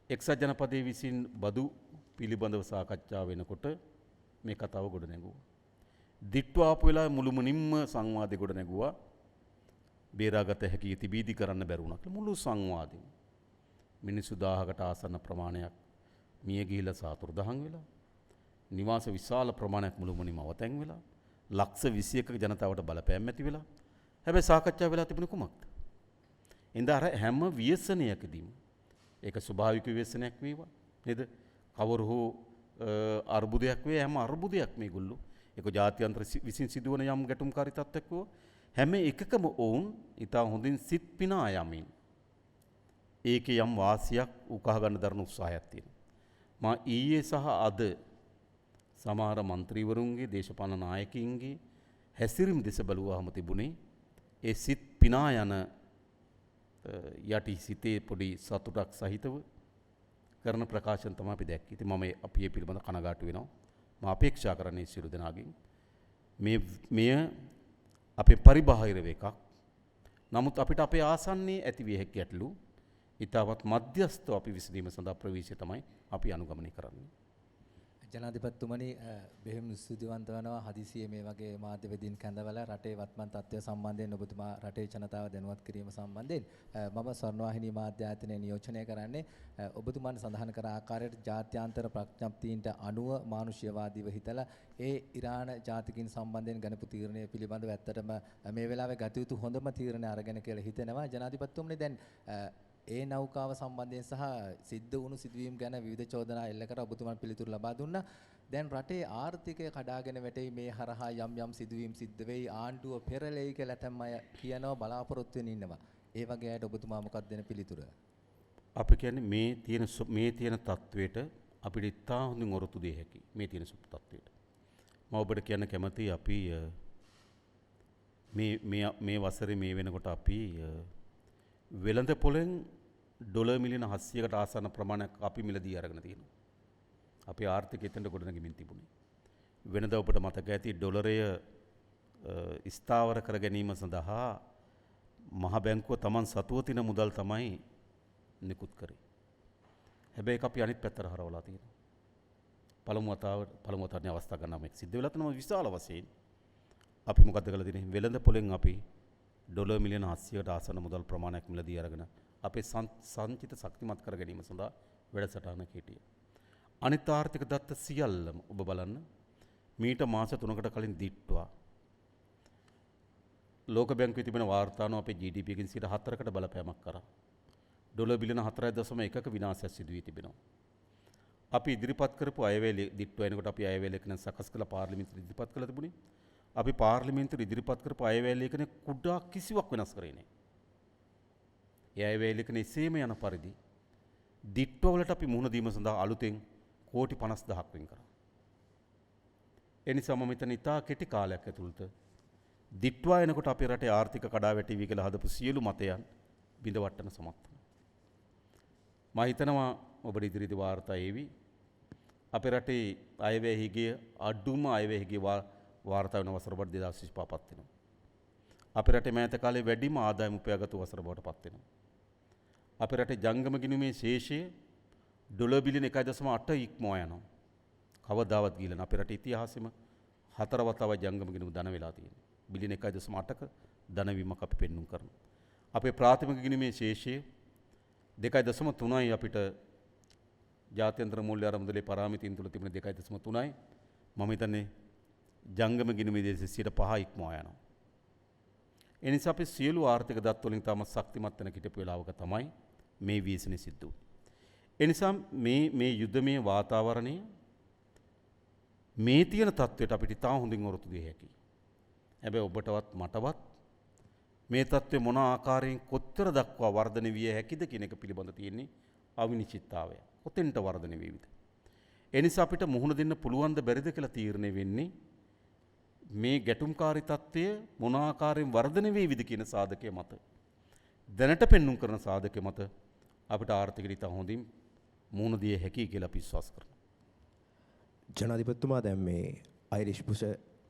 එක්සත් ජනපදයේ විසින් බදු පිළිබඳව සාකච්ඡා වෙනකොට මේ කතාව ගොඩ නැගුවා. දිට්ටු ආපු වෙලාවේ මුළුමනින්ම සංවාදේ ගොඩ නැගුවා. බේරාගත හැකි තිබීදි කරන්න බැරුණා කියලා මුළු සංවාදෙම. මිනිස්සු 1000කට ආසන්න ප්‍රමාණයක් මිය ගිහිලා සාතුරුදහන් වෙලා. නිවාස විශාල ප්‍රමාණයක් මුළුමනින්ම අවතැන් වෙලා. ලක්ෂ 21ක ජනතාවට බලපෑම් ඇති වෙලා. හැබැයි සාකච්ඡා වෙලා තිබුණේ කුමක්ද? එඳ අර හැම ව්‍යසනයකදීම ඒක ස්වභාවික ව්‍යසනයක් වේවා නේද? කවර හෝ අර්බුදයක් වේ හැම අර්බුදයක් මේගොල්ලෝ ඒක ජාත්‍යන්තර විසින් සිදුවන යම් ගැටුම්කාරී තත්ත්වයක් වෝ හැම එකකම ඔවුන් ඊට හොඳින් සිත් පිනා යමින් ඒකේ යම් වාසියක් උකහා ගන්න දරන උත්සාහයක් තියෙනවා. මා ඊයේ සහ අද සමහර മന്ത്രിවරුන්ගේ දේශපාලන නායකයින්ගේ හැසිරීම් දෙස බලුවාම තිබුණේ ඒ සිත් පිනා යන යටි සිතේ පොඩි සතුටක් සහිතව කරන ප්‍රකාශන තමයි අපි දැක්කේ. ඉතින් මම අපි මේ පිළිබඳ කනගාටු වෙනවා. මම අපේක්ෂා කරන්නේ සියලු දෙනාගෙන් මෙය අපේ පරිබාහිර එකක්. නමුත් අපිට අපේ ආසන්නයේ ඇති විය හැකි ගැටලු ඊටවත් මධ්‍යස්ථව අපි විසඳීම සඳහා ප්‍රවේශය තමයි අපි අනුගමනය කරන්නේ. ජනාධිපතිතුමනි බෙහෙම ස්තුතිවන්ත වෙනවා හදිසියේ මේ වගේ මාධ්‍ය වෙදින් කැඳවලා රටේ වත්මන් තත්ත්වය සම්බන්ධයෙන් ඔබතුමා රටේ ජනතාව දැනුවත් කිරීම සම්බන්ධයෙන් මම ස්වර්ණවාහිනී මාධ්‍ය ආයතනය නියෝජනය කරන්නේ ඔබතුමාන් සඳහන් කර ආකාරයට ජාත්‍යන්තර ප්‍රඥප්තියින්ට අනුව මානුෂ්‍යවාදීව හිතලා ඒ ඉරාන ජාතිකින් සම්බන්ධයෙන් ගණපු තීරණය පිළිබඳව ඇත්තටම මේ වෙලාවේ ගත යුතු හොඳම තීරණය අරගෙන කියලා හිතෙනවා. ජනාධිපතිතුමනි දැන් ඒ නෞකාව සම්බන්ධයෙන් සහ සිද්ධ වුණු සිදුවීම් ගැන විවිධ චෝදනා එල්ල කර ඔබතුමාට පිළිතුරු ලබා දුන්නා. දැන් රටේ ආර්ථිකය කඩාගෙන වැටෙයි මේ හරහා යම් සිදුවීම් සිද්ධ වෙයි ආණ්ඩුව පෙරලෙයි කියලා තම අය කියනවා බලාපොරොත්තු වෙමින් ඉන්නවා. ඒ වගේ අයට ඔබතුමා මොකක්ද දෙන පිළිතුර? අපි කියන්නේ මේ තියෙන තත්වයට අපිට ඉතා හොඳින් ඔරොත්තු දෙය හැකි. මේ තියෙන තත්වයට. මම ඔබට කියන්න කැමතියි අපි මේ වසරේ මේ වෙනකොට අපි වෙළඳ පොලෙන් ඩොලර් මිලියන 700කට ආසන්න ප්‍රමාණයක් අපි මිලදී අරගෙන තියෙනවා. අපේ ආර්ථිකය එතනට ගොඩනගමින් තිබුණේ. වෙනද ඔබට මතක ඇති ඩොලරය ස්ථාවර කර ගැනීම සඳහා මහ බැංකුව Taman සතුව තින මුදල් තමයි නිකුත් කරේ. හැබැයි අපි අනිත් පැත්තට හරවලා තියෙනවා. පළමු වතාවේ අවස්ථා ගන්නවා මේක සිද්ධ වෙලා තියෙනවා විශාල වශයෙන්. අපි මොකද කරලා තියෙන්නේ? වෙළඳ පොලෙන් අපි ඩොලර් මිලියන 700කට ආසන්න මුදල් ප්‍රමාණයක් මිලදී අරගෙන අපේ සංචිත ශක්තිමත් කර ගැනීම සඳහා වැඩසටහනක් හිටියා. අනිත් ආර්ථික දත්ත සියල්ලම ඔබ බලන්න මීට මාස 3කට කලින් දිට්ටුවා. ලෝක බැංකුවේ තිබෙන වාර්තානුව අපේ GDP එකකින් 4%කට බලපෑමක් කරා. ඩොලර් බිලියන 4.1ක විනාශයක් සිදු වී තිබෙනවා. අපි ඉදිරිපත් කරපු අයවැය දිට්ටුව එනකොට අපි අයවැය ලේඛන සකස් කළ පාර්ලිමේන්තුවේ ඉදිරිපත් කළා තිබුණේ. අපි පාර්ලිමේන්තුවේ ඉදිරිපත් කරපු අයවැය ලේඛනේ කුඩා කිසිවක් වෙනස් කරේ නැහැ. ඒ අයවැය ලේඛනේ එසේම යන පරිදි දිට්ටුවලට අපි මුහුණ දීම සඳහා අලුතෙන් කෝටි 50000ක් වෙන් කරා. ඒ නිසා මම හිතන්නේ ඉතා කෙටි කාලයක් ඇතුළත දිට්ටුවා එනකොට අපේ රටේ ආර්ථික කඩාවැටීවි කියලා හදපු සියලු මතයන් බිඳවට්ටන සමත් වුණා. මම හිතනවා ඔබට ඉදිරියේදී වාර්තා ඒවි. අපේ රටේ අයවැය හිගිය අඩුම අයවැය හිගිය වාර්තා වෙන වසර බඩ 2025 පත් වෙනවා. අපේ රටේ මෑත කාලේ වැඩිම ආදායම උපයාගත්තු වසර බවට පත් වෙනවා. අපේ රටේ ජංගම ගිණුමේ ශේෂය ඩොලර් බිලියන 1.8 ඉක්මවා යනවා. කවදාවත් ගිහලා අපේ රටේ ඉතිහාසෙම 4 වතාවක් ජංගම ගිණුම ධන වෙලා තියෙනවා. බිලියන 1.8ක ධනවීමක් අපි පෙන්වුම් කරනවා. අපේ ප්‍රාථමික ගිණුමේ ශේෂය 2.3යි අපිට ජාත්‍යන්තර මූල්‍ය ආරමුදලේ පරාමිතින් තුල තිබෙන 2.3යි. මම හිතන්නේ ජංගම ගිණුමේ දේශ 5 ඉක්මවා යනවා. ඒ නිසා අපි සියලු ආර්ථික දත් වලින් තම ශක්තිමත් වෙන කිටපු වෙලාවක තමයි මේ වීසනේ සිද්ධ වුනේ. ඒ නිසා මේ යුද්ධමය වාතාවරණය මේ තියෙන තත්වයට අපිට තා හොඳින් වරතු දෙය හැකියි. හැබැයි ඔබටවත් මටවත් මේ තත්ත්වය මොන ආකාරයෙන් කොච්චර දක්වා වර්ධනය විය හැකිද කියන එක පිළිබඳ තියෙන්නේ අවිනිශ්චිතතාවය. කොතෙන්ට වර්ධනය වේවිද? ඒ නිසා අපිට මුහුණ දෙන්න පුළුවන්ද බැරිද කියලා තීරණය වෙන්නේ මේ ගැටුම්කාරී තත්ත්වය මොන ආකාරයෙන් වර්ධනය වේවිද කියන සාධකය මත. දැනට පෙන්눔 කරන සාධකය මත අපිට ආර්ථිකය ඉතා හොඳින් මුහුණ දිය හැකියි කියලා අපි විශ්වාස කරනවා. ජනාධිපතිතුමා දැන් මේ අයිරිෂ් බුෂ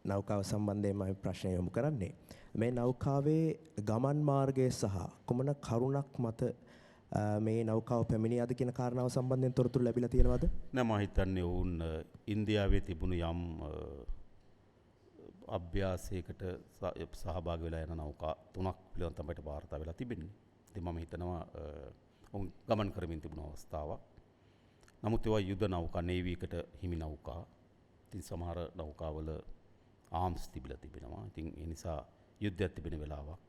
නෞකාව සම්බන්ධයෙන් මම ප්‍රශ්න යොමු කරන්නේ. මේ නෞකාවේ ගමන් මාර්ගය සහ කුමන කරුණක් මත මේ නෞකාව පැමිණියාද කියන කාරණාව සම්බන්ධයෙන් තොරතුරු ලැබිලා තියෙනවද? නෑ මම හිතන්නේ ඔවුන් ඉන්දියාවේ තිබුණු යම් අභ්‍යාසයකට සහභාගී වෙලා යන නෞකා 3ක් පිළිබඳව තමයි වාර්තා වෙලා තිබෙන්නේ. ඉතින් මම හිතනවා ඔවුන් ගමන් කරමින් තිබුණු අවස්ථාවක්. නමුත් ඒවා යුද නෞකා නේවි එකට හිමි නෞකා. ඉතින් සමහර නෞකාවල ආම්ස් තිබිලා තිබෙනවා. ඉතින් ඒ නිසා යුද්ධයක් තිබෙන වෙලාවක්.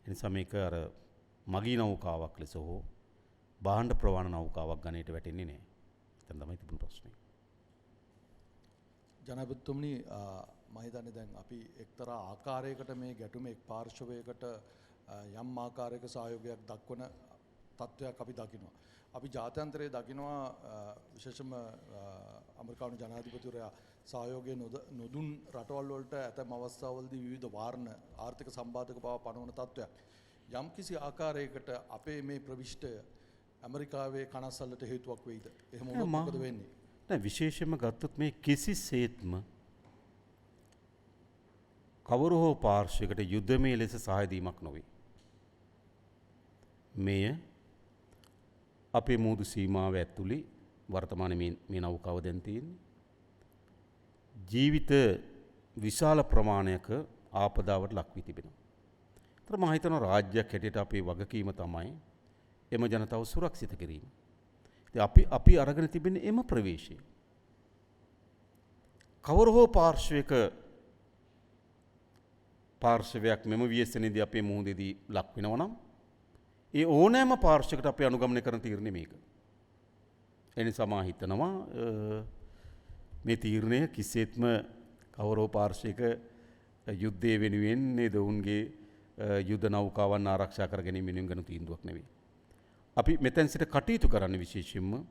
ඒ නිසා මේක අර මගී නෞකාවක් ලෙස හෝ භාණ්ඩ ප්‍රවාහන නෞකාවක් ගණයට වැටෙන්නේ නැහැ. එතන තමයි තිබුණු ප්‍රශ්නේ. ජනාධිපතිතුමනි මම හිතන්නේ දැන් අපි එක්තරා ආකාරයකට මේ ගැටුම එක් පාර්ශවයකට යම් ආකාරයක සහයෝගයක් දක්වන තත්ත්වයක් අපි දකිනවා. අපි ජාත්‍යන්තරයේ දකිනවා විශේෂම ඇමරිකානු ජනාධිපතිවරයා සහයෝගය නොදුන් රටවල් වලට ඇතැම් අවස්ථාවලදී විවිධ වාරණ ආර්ථික සම්බාධක බව පනවන තත්ත්වයක්. යම් කිසි ආකාරයකට අපේ මේ ප්‍රවිෂ්ටය ඇමරිකාවේ කනස්සල්ලට හේතුවක් වෙයිද? එහෙම වුණොත් මොකද වෙන්නේ? නෑ විශේෂයෙන්ම ගත්තොත් මේ කිසිසේත්ම කවුරු හෝ පාර්ශ්වයකට යුද්ධමය ලෙස සහාය දීමක් නොවේ. මෙය අපේ මුහුදු සීමාව ඇතුළේ වර්තමානයේ මේ නෞකාව දැන් තියෙන්නේ. ජීවිත විශාල ප්‍රමාණයක ආපදාවට ලක් වී තිබෙනවා. ඒතර මම හිතනවා රාජ්‍යයක් හැටියට අපේ වගකීම තමයි එම ජනතාව සුරක්ෂිත කිරීම. ඉතින් අපි අරගෙන තිබෙන්නේ එම ප්‍රවේශය. කවර හෝ පාර්ශවයක් මෙම ව්‍යසනයේදී අපේ මුහුදේදී ලක් වෙනවා නම් ඒ ඕනෑම පාර්ශවයකට අපි අනුගමනය කරන තීරණය මේක. ඒ නිසා මම හිතනවා මේ තීරණය කිසිසේත්ම කවර හෝ පාර්ශවයක යුද්ධය වෙනුවෙන් නේද ඔවුන්ගේ යුද නෞකාවන් ආරක්ෂා කර ගැනීම වෙනුවෙන් ගන්න තීන්දුවක් නෙවෙයි. අපි මෙතෙන් සිට කටයුතු කරන්නේ විශේෂයෙන්ම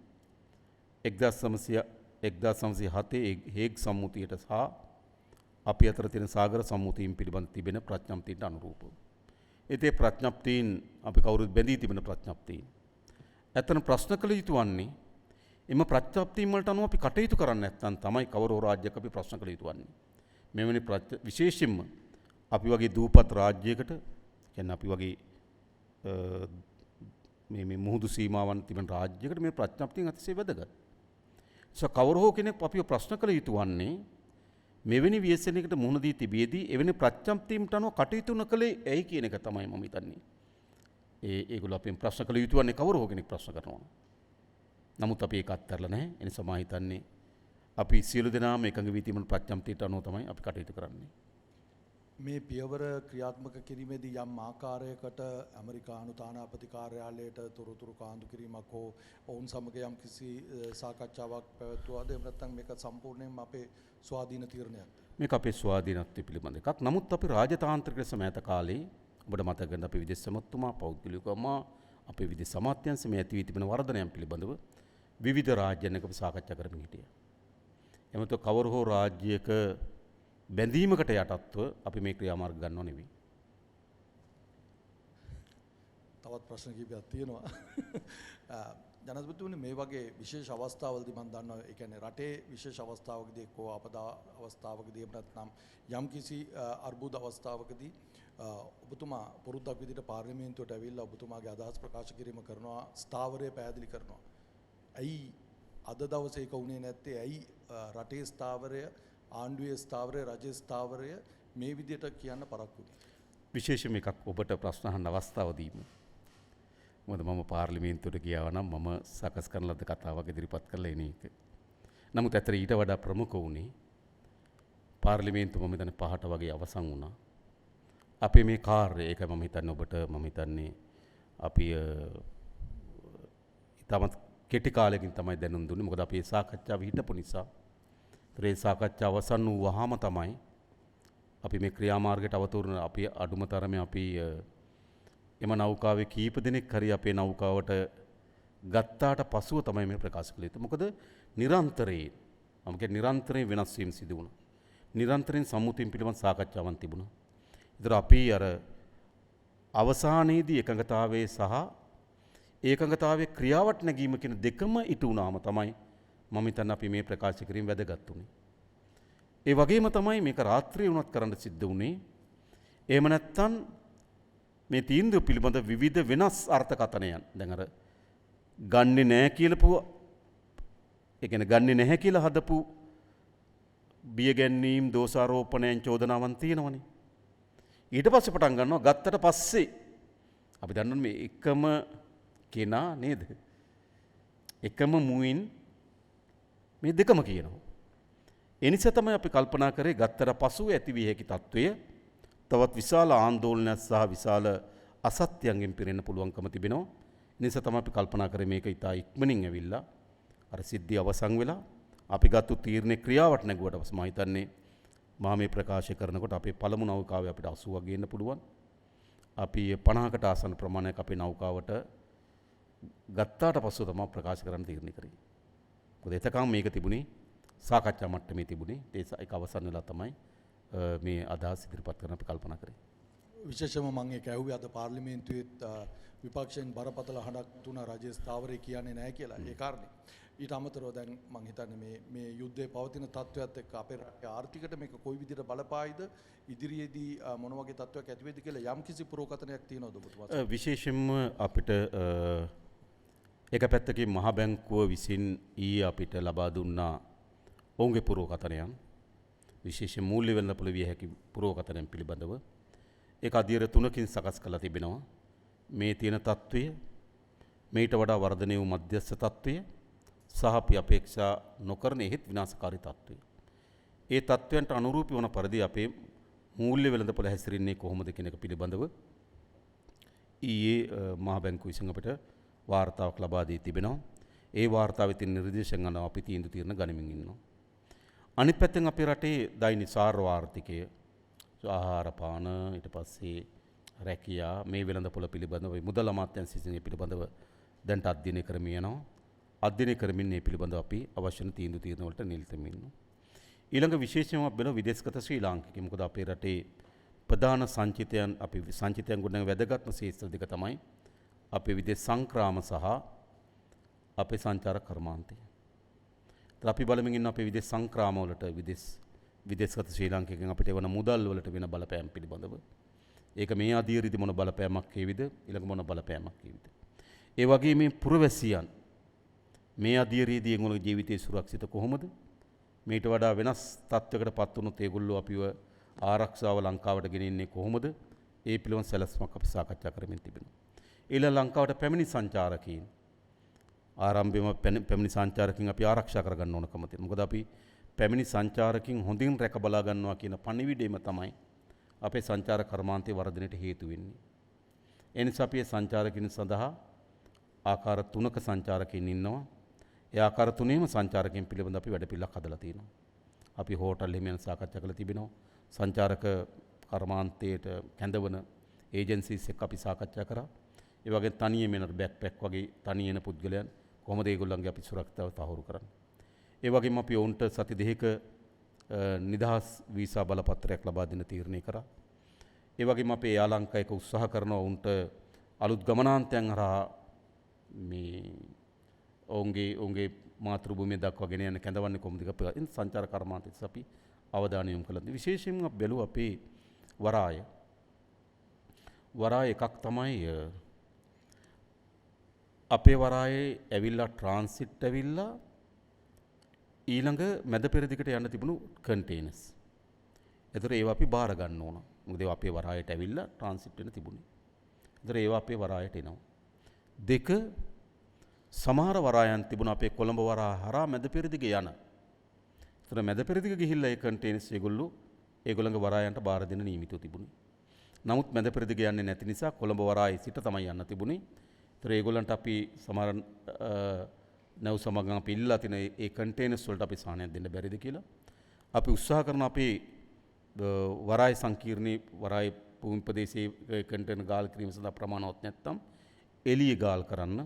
1907 හේග් සම්මුතියට සහ අපි අතර තියෙන සාගර සම්මුතියින් පිළිබඳ තිබෙන ප්‍රඥප්තියට අනුරූපව. ඒ ප්‍රඥප්තියින් අපි කවුරුත් බැඳී තිබෙන ප්‍රඥප්තියින්. ඇත්තන ප්‍රශ්න කළ යුතු වන්නේ එම ප්‍රඥප්තියින් වලට අනුව අපි කටයුතු කරන්නේ නැත්නම් තමයි කවර හෝ රාජ්‍යයක අපි ප්‍රශ්න කළ යුතු වන්නේ. මෙවැනි විශේෂයෙන්ම අපි වගේ දූපත් රාජ්‍යයකට කියන්නේ අපි වගේ මේ මුහුදු සීමාවන් තිබෙන රාජ්‍යයකට මේ ප්‍රඥප්තියන් අතිශය වැදගත්. කවර හෝ කෙනෙක් අපිව ප්‍රශ්න කළ යුතු වන්නේ මෙවැනි ව්‍යසනයකට මුහුණ දී තිබියදී එවැනි ප්‍රඥප්තියන්ට අනුව කටයුතු නොකළේ ඇයි කියන එක තමයි මම හිතන්නේ. ඒගොල්ලෝ අපෙන් ප්‍රශ්න කළ යුතු වන්නේ කවර හෝ කෙනෙක් ප්‍රශ්න කරනවා. නමුත් අපි ඒක අත්හැරලා නැහැ. ඒ නිසා මම හිතන්නේ අපි සියලු දෙනාම එකඟ වී තිබෙන ප්‍රඥප්තියට අනුව තමයි අපි කටයුතු කරන්නේ. මේ පියවර ක්‍රියාත්මක කිරීමේදී යම් ආකාරයකට ඇමරිකානු තානාපති කාර්යාලයට තොරතුරු කාන්දු කිරීමක් හෝ ඔවුන් සමග යම් කිසි සාකච්ඡාවක් පැවැත්වුවාද? එහෙම නැත්නම් මේක සම්පූර්ණයෙන්ම අපේ ස්වාධීන තීරණයක්ද? මේක අපේ ස්වාධීනත්වය පිළිබඳ එකක්. නමුත් අපි රාජතාන්ත්‍රික ලෙස මෑත කාලේ ඔබට මතකද අපේ විදේශ සමත්තුමා පෞද්ගලිකවම අපේ විදේශ අමාත්‍යාංශ මේ ඇති වී තිබෙන වර්ධනයන් පිළිබඳව විවිධ රාජ්‍යයන්ක අපි සාකච්ඡා කරමින් හිටියා. එමෙතු කවර හෝ රාජ්‍යයක බැඳීමකට යටත්ව අපි මේ ක්‍රියාමාර්ග ගන්නව නෙවෙයි. තවත් ප්‍රශ්න කිහිපයක් තියෙනවා. ජනාධිපතිතුමනි මේ වගේ විශේෂ අවස්ථාවලදී මම දන්නවා ඒ කියන්නේ රටේ විශේෂ අවස්ථාවකදී එක්කෝ ආපදා අවස්ථාවකදී එහෙම නැත්නම් යම්කිසි අර්බුද අවස්ථාවකදී ඔබතුමා පුරුද්දක් විදිහට පාර්ලිමේන්තුවට ඇවිල්ලා ඔබතුමාගේ අදහස් ප්‍රකාශ කිරීම කරනවා, ස්ථාවරය පැහැදිලි කරනවා. ඇයි අද දවසේ ඒක වුණේ නැත්තේ? ඇයි රටේ ස්ථාවරය, ආණ්ඩුවේ ස්ථාවරය, රජයේ ස්ථාවරය මේ විදිහට කියන්න පරක්කු වෙන්නේ? විශේෂම එකක් ඔබට ප්‍රශ්න අහන්න අවස්ථාව දීම. මොකද මම පාර්ලිමේන්තුවට ගියා නම් මම සකස් කරන ලද කතාවක් ඉදිරිපත් කළා එන එක. නමුත් අතර ඊට වඩා ප්‍රමුඛ වුණේ පාර්ලිමේන්තුව මම හිතන්නේ 5ට වගේ අවසන් වුණා. අපේ මේ කාර්යය ඒක මම හිතන්නේ ඔබට මම හිතන්නේ අපි ඉතාමත් කෙටි කාලෙකින් තමයි දැනුම් දුන්නේ. මොකද අපි මේ සාකච්ඡාව හිටපු නිසා. ඒ සාකච්ඡාව අවසන් වූ වහාම තමයි අපි මේ ක්‍රියාමාර්ගයට අවතීර්ණ අපි අඩුම තරමේ අපි එම නෞකාවේ කීප දෙනෙක් හරි අපේ නෞකාවට ගත්තාට පසුව තමයි මේ ප්‍රකාශ කළ යුතු. මොකද නිරන්තරයෙන් මම කියන්නේ නිරන්තරයෙන් වෙනස් වීම සිදු වුණා. නිරන්තරයෙන් සම්මුතින් පිළිබඳ සාකච්ඡාවන් තිබුණා. ඒතර අපි අර අවසානයේදී එකඟතාවයේ සහ ඒකඟතාවයේ ක්‍රියාවට නැගීම කියන දෙකම ඉටු වුණාම තමයි මම හිතන්නේ අපි මේ ප්‍රකාශ කිරීම වැදගත් උනේ. ඒ වගේම තමයි මේක රාත්‍රියේ වුණත් කරන්න සිද්ධ වුණේ. එහෙම නැත්නම් මේ තීන්දුව පිළිබඳ විවිධ වෙනස් අර්ථකථනයන් දැන් අර ගන්නෙ නැහැ කියලාපු ඒ කියන්නේ ගන්නෙ නැහැ කියලා හදපු බියගැන්වීම් දෝෂාරෝපණයන් චෝදනාවන් තියෙනවනේ. ඊට පස්සේ පටන් ගන්නවා ගත්තට පස්සේ අපි දන්නවනේ මේ එකම කෙනා නේද? එකම මුවින් මේ දෙකම කියනවා. ඒ නිසා තමයි අපි කල්පනා කරේ ගත්තට පසුව ඇතිවිය හැකි తত্ত্বය තවත් විශාල ආందోලනයක් සහ විශාල අසත්‍යයන්ගෙන් පිරෙන්න පුළුවන්කම තිබෙනවා. ඒ නිසා තමයි අපි කල්පනා කරේ මේක ඉතා ඉක්මනින් ඇවිල්ලා අර සිද්ධිය අවසන් වෙලා අපි ගත්තු තීරණේ ක්‍රියාවට නැගුවට පස්සේ මම හිතන්නේ මම මේ ප්‍රකාශ කරනකොට අපේ පළමු නෞකාවේ අපිට 80ක් ගේන්න පුළුවන්. අපි 50කට ආසන්න ප්‍රමාණයක් අපේ නෞකාවට ගත්තාට පස්සෙ තමයි ප්‍රකාශ කරන්න තීරණය කරේ. මොකද එතකම් මේක තිබුණේ සාකච්ඡා මට්ටමේ තිබුණේ. ඒක අවසන් වෙලා තමයි මේ අදහස් ඉදිරිපත් කරන්න අපි කල්පනා කරේ. විශේෂම මම ඒක ඇහුවේ අද පාර්ලිමේන්තුවේත් විපක්ෂයෙන් බරපතල හඬක් තුන රජයේ ස්ථාවරය කියන්නේ නැහැ කියලා. ඒ කාරණේ. ඊට අමතරව දැන් මම හිතන්නේ මේ යුද්ධයේ පවතින තත්ත්වයක් එක්ක අපේ රටේ ආර්ථිකයට මේක කොයි විදිහට බලපායිද ඉදිරියේදී මොන වගේ තත්ත්වයක් ඇති වෙයිද කියලා යම්කිසි පුරෝකථනයක් තියෙනවද ඔබතුමා? විශේෂයෙන්ම අපිට එක පැත්තකින් මහ බැංකුව විසින් ඊයේ අපිට ලබා දුන්නා ඔවුන්ගේ පුරෝකථනයන් විශේෂ මූල්‍ය වෙළඳපොළ විය හැකි පුරෝකථනයන් පිළිබඳව ඒක අධීර 3කින් සකස් කරලා තිබෙනවා. මේ තියෙන තත්ත්වය මේට වඩා වර්ධනය වූ මධ්‍යස්ථ තත්ත්වය සහ අපි අපේක්ෂා නොකරන එහෙත් විනාශකාරී තත්ත්වය. ඒ තත්ත්වයන්ට අනුරූපී වන පරිදි අපේ මූල්‍ය වෙළඳපොළ හැසිරෙන්නේ කොහොමද කියන එක පිළිබඳව ඊයේ මහ බැංකුව විසින් අපිට වාර්තාවක් ලබා දී තිබෙනවා. ඒ වාර්තාවේ තියෙන නිර්දේශන අනුව අපි තීරණ ගනිමින් ඉන්නවා. අනිත් පැත්තෙන් අපේ රටේ දෛනික සාර්වාර්ථිකය ආහාර පාන ඊට පස්සේ රැකියා මේ වෙළඳපොළ පිළිබඳව මුදල් අමාත්‍යාංශ විසින් පිළිබඳව දැන්ට අධ්‍යයනය කරමින් යනවා. අධ්‍යයනය කරමින් මේ පිළිබඳව අපි අවශ්‍ය තීන්දුව වලට නිරත වෙමින් ඉන්නවා. ඊළඟ විශේෂම බැලුව විදේශගත ශ්‍රී ලාංකිකයෝ. මොකද අපේ රටේ ප්‍රධාන සංචිතයන් අපි සංචිතයන් ගොඩනැගෙන වැදගත්ම ශේත්‍ර දෙක තමයි අපේ විදේශ සංක්‍රාම සහ අපේ සංචාරක කර්මාන්තය. ඒත් අපි බලමින් ඉන්න අපේ විදේශ සංක්‍රාම වලට විදේශගත ශ්‍රී ලාංකිකයන් අපිට වන මුදල් වලට වෙන බලපෑම් පිළිබඳව. ඒක මේ අධීරදී මොන බලපෑමක් හේවිද ඊළඟ මොන බලපෑමක් හේවිද. ඒ වගේ මේ පුරවැසියන් මේ අධීරයේදී ඒගොල්ලෝ ජීවිතේ සුරක්ෂිත කොහොමද? මේට වඩා වෙනස් තත්ත්වයකට පත් වුණොත් ඒගොල්ලෝ අපිව ආරක්ෂාව ලංකාවට ගෙනින්නේ කොහොමද? ඒ පිළිබඳ සැලැස්මක් අපි සාකච්ඡා කරමින් තිබෙනවා. ඊළඟ ලංකාවට පැමිණි සංචාරකයන් ආරම්භයේම පැමිණි සංචාරකයන් අපි ආරක්ෂා කරගන්න ඕනකම තියෙනවා. මොකද අපි පැමිණි සංචාරකයන් හොඳින් රැක බලා ගන්නවා කියන පණිවිඩයම තමයි අපේ සංචාර කර්මාන්තයේ වර්ධනයට හේතු වෙන්නේ. ඒ නිසා අපි සංචාරකයන් සඳහා ආකාර 3ක සංචාරකයන් ඉන්නවා. ඒ ආකාර 3ේම සංචාරකයන් පිළිබඳ අපි වැඩපිළිවෙලක් හදලා තියෙනවා. අපි හෝටල් එහෙම යන සාකච්ඡා කරලා තිබෙනවා. සංචාරක කර්මාන්තයට කැඳවන ඒජන්සිස් එක්ක අපි සාකච්ඡා කරා. ඒ වගේ තනියම එන බෑක්පැක් වගේ තනියම පුද්ගලයන් කොහොමද ඒගොල්ලන්ගේ අපි සුරක්ෂිතව තහවුරු කරන්නේ. ඒ වගේම අපි ඔවුන්ට සති දෙකක නිදහස් වීසා බලපත්‍රයක් ලබා දෙන්න තීරණය කරා. ඒ වගේම අපේ යාලංකා එක උත්සාහ කරනවා ඔවුන්ට අලුත් ගමනාන්තයන් හරහා මේ ඔවුන්ගේ මාතෘභූමිය දක්වා ගෙන යන කැඳවන්නේ කොහොමද කියලා සංචාර කර්මාන්තයට අපි අවධානය යොමු කළා. විශේෂයෙන්ම බැලුව අපේ වරාය එකක් තමයි අපේ වරායේ ඇවිල්ලා ට්‍රාන්සිට් ඇවිල්ලා ඊළඟ මැද පෙරදිගට යන්න තිබුණු කන්ටේනර්ස්. ඒතර ඒවා අපි බාර ගන්න ඕන. මොකද ඒවා අපේ වරායට ඇවිල්ලා ට්‍රාන්සිට් වෙන්න තිබුණේ. ඒතර ඒවා අපේ වරායට එනවා. දෙක සමහර වරායන් තිබුණ අපේ කොළඹ වරාය හරහා මැද පෙරදිග යන. ඒතර මැද පෙරදිග ගිහිල්ලා ඒ කන්ටේනර්ස් ඒගොල්ලන්ගේ වරායන්ට බාර දෙන්න නියමිතව තිබුණේ. නමුත් මැද පෙරදිග යන්නේ නැති නිසා කොළඹ වරායේ සිට තමයි යන්න තිබුණේ. ඒතර ඒගොල්ලන්ට අපි සමහර නැව් සමගම අපි ඉල්ලලා තියෙන ඒ කන්ටේනර්ස් වලට අපි සාහනයක් දෙන්න බැරිද කියලා අපි උත්සාහ කරන අපේ වරාය සංකීර්ණේ වරාය භූමි ප්‍රදේශයේ කන්ටේනර් ගාල් කිරීම සඳහා ප්‍රමාණවත් නැත්නම් එළිය ගාල් කරන්න.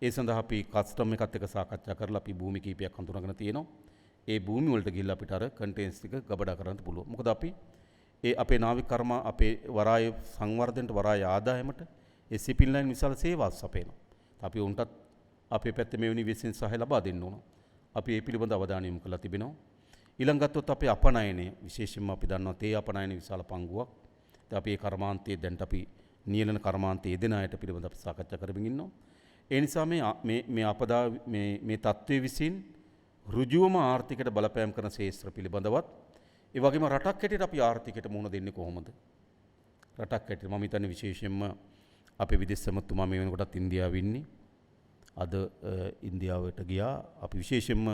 ඒ සඳහා අපි කස්ටම් එකත් එක්ක සාකච්ඡා කරලා අපි භූමි කීපයක් හඳුනාගෙන තියෙනවා. ඒ භූමි වලට ගිහිල්ලා අපිට අර කන්ටේනර්ස් ටික ගබඩා කරන්න පුළුවන්. මොකද අපි ඒ අපේ නාවික කර්ම අපේ වරාය සංවර්ධනට වරාය ආදායමට ඒ සිපින් ලයින් විශාල සේවාවක් සපයනවා. අපි උන්ටත් අපේ පැත්තේ මෙවැනි විශ්ෙන් සහාය ලබා දෙන්න ඕන. අපි ඒ පිළිබඳ අවධානය යොමු කරලා තිබෙනවා. ඊළඟ ගත්තොත් අපේ අපනයනය විශේෂයෙන්ම අපි දන්නවා තේ අපනයන විශාල පංගුවක්. ඉතින් අපි ඒ කර්මාන්තයේ දැන් අපි නියලන කර්මාන්තයේ දෙන අයට පිළිබඳ අපි සාකච්ඡා කරමින් ඉන්නවා. ඒ නිසා මේ අපදා මේ තත්ත්වයේ විසින් ඍජුවම ආර්ථිකයට බලපෑම් කරන ශේෂ්ත්‍ර පිළිබඳවත් ඒ වගේම රටක් හැටියට අපි ආර්ථිකයට මුහුණ දෙන්නේ කොහොමද? රටක් හැටියට මම හිතන්නේ විශේෂයෙන්ම අපේ විදේශ සැමතුමා මේ වෙනකොටත් ඉන්දියාවේ ඉන්නේ. අද ඉන්දියාවට ගියා. අපි විශේෂයෙන්ම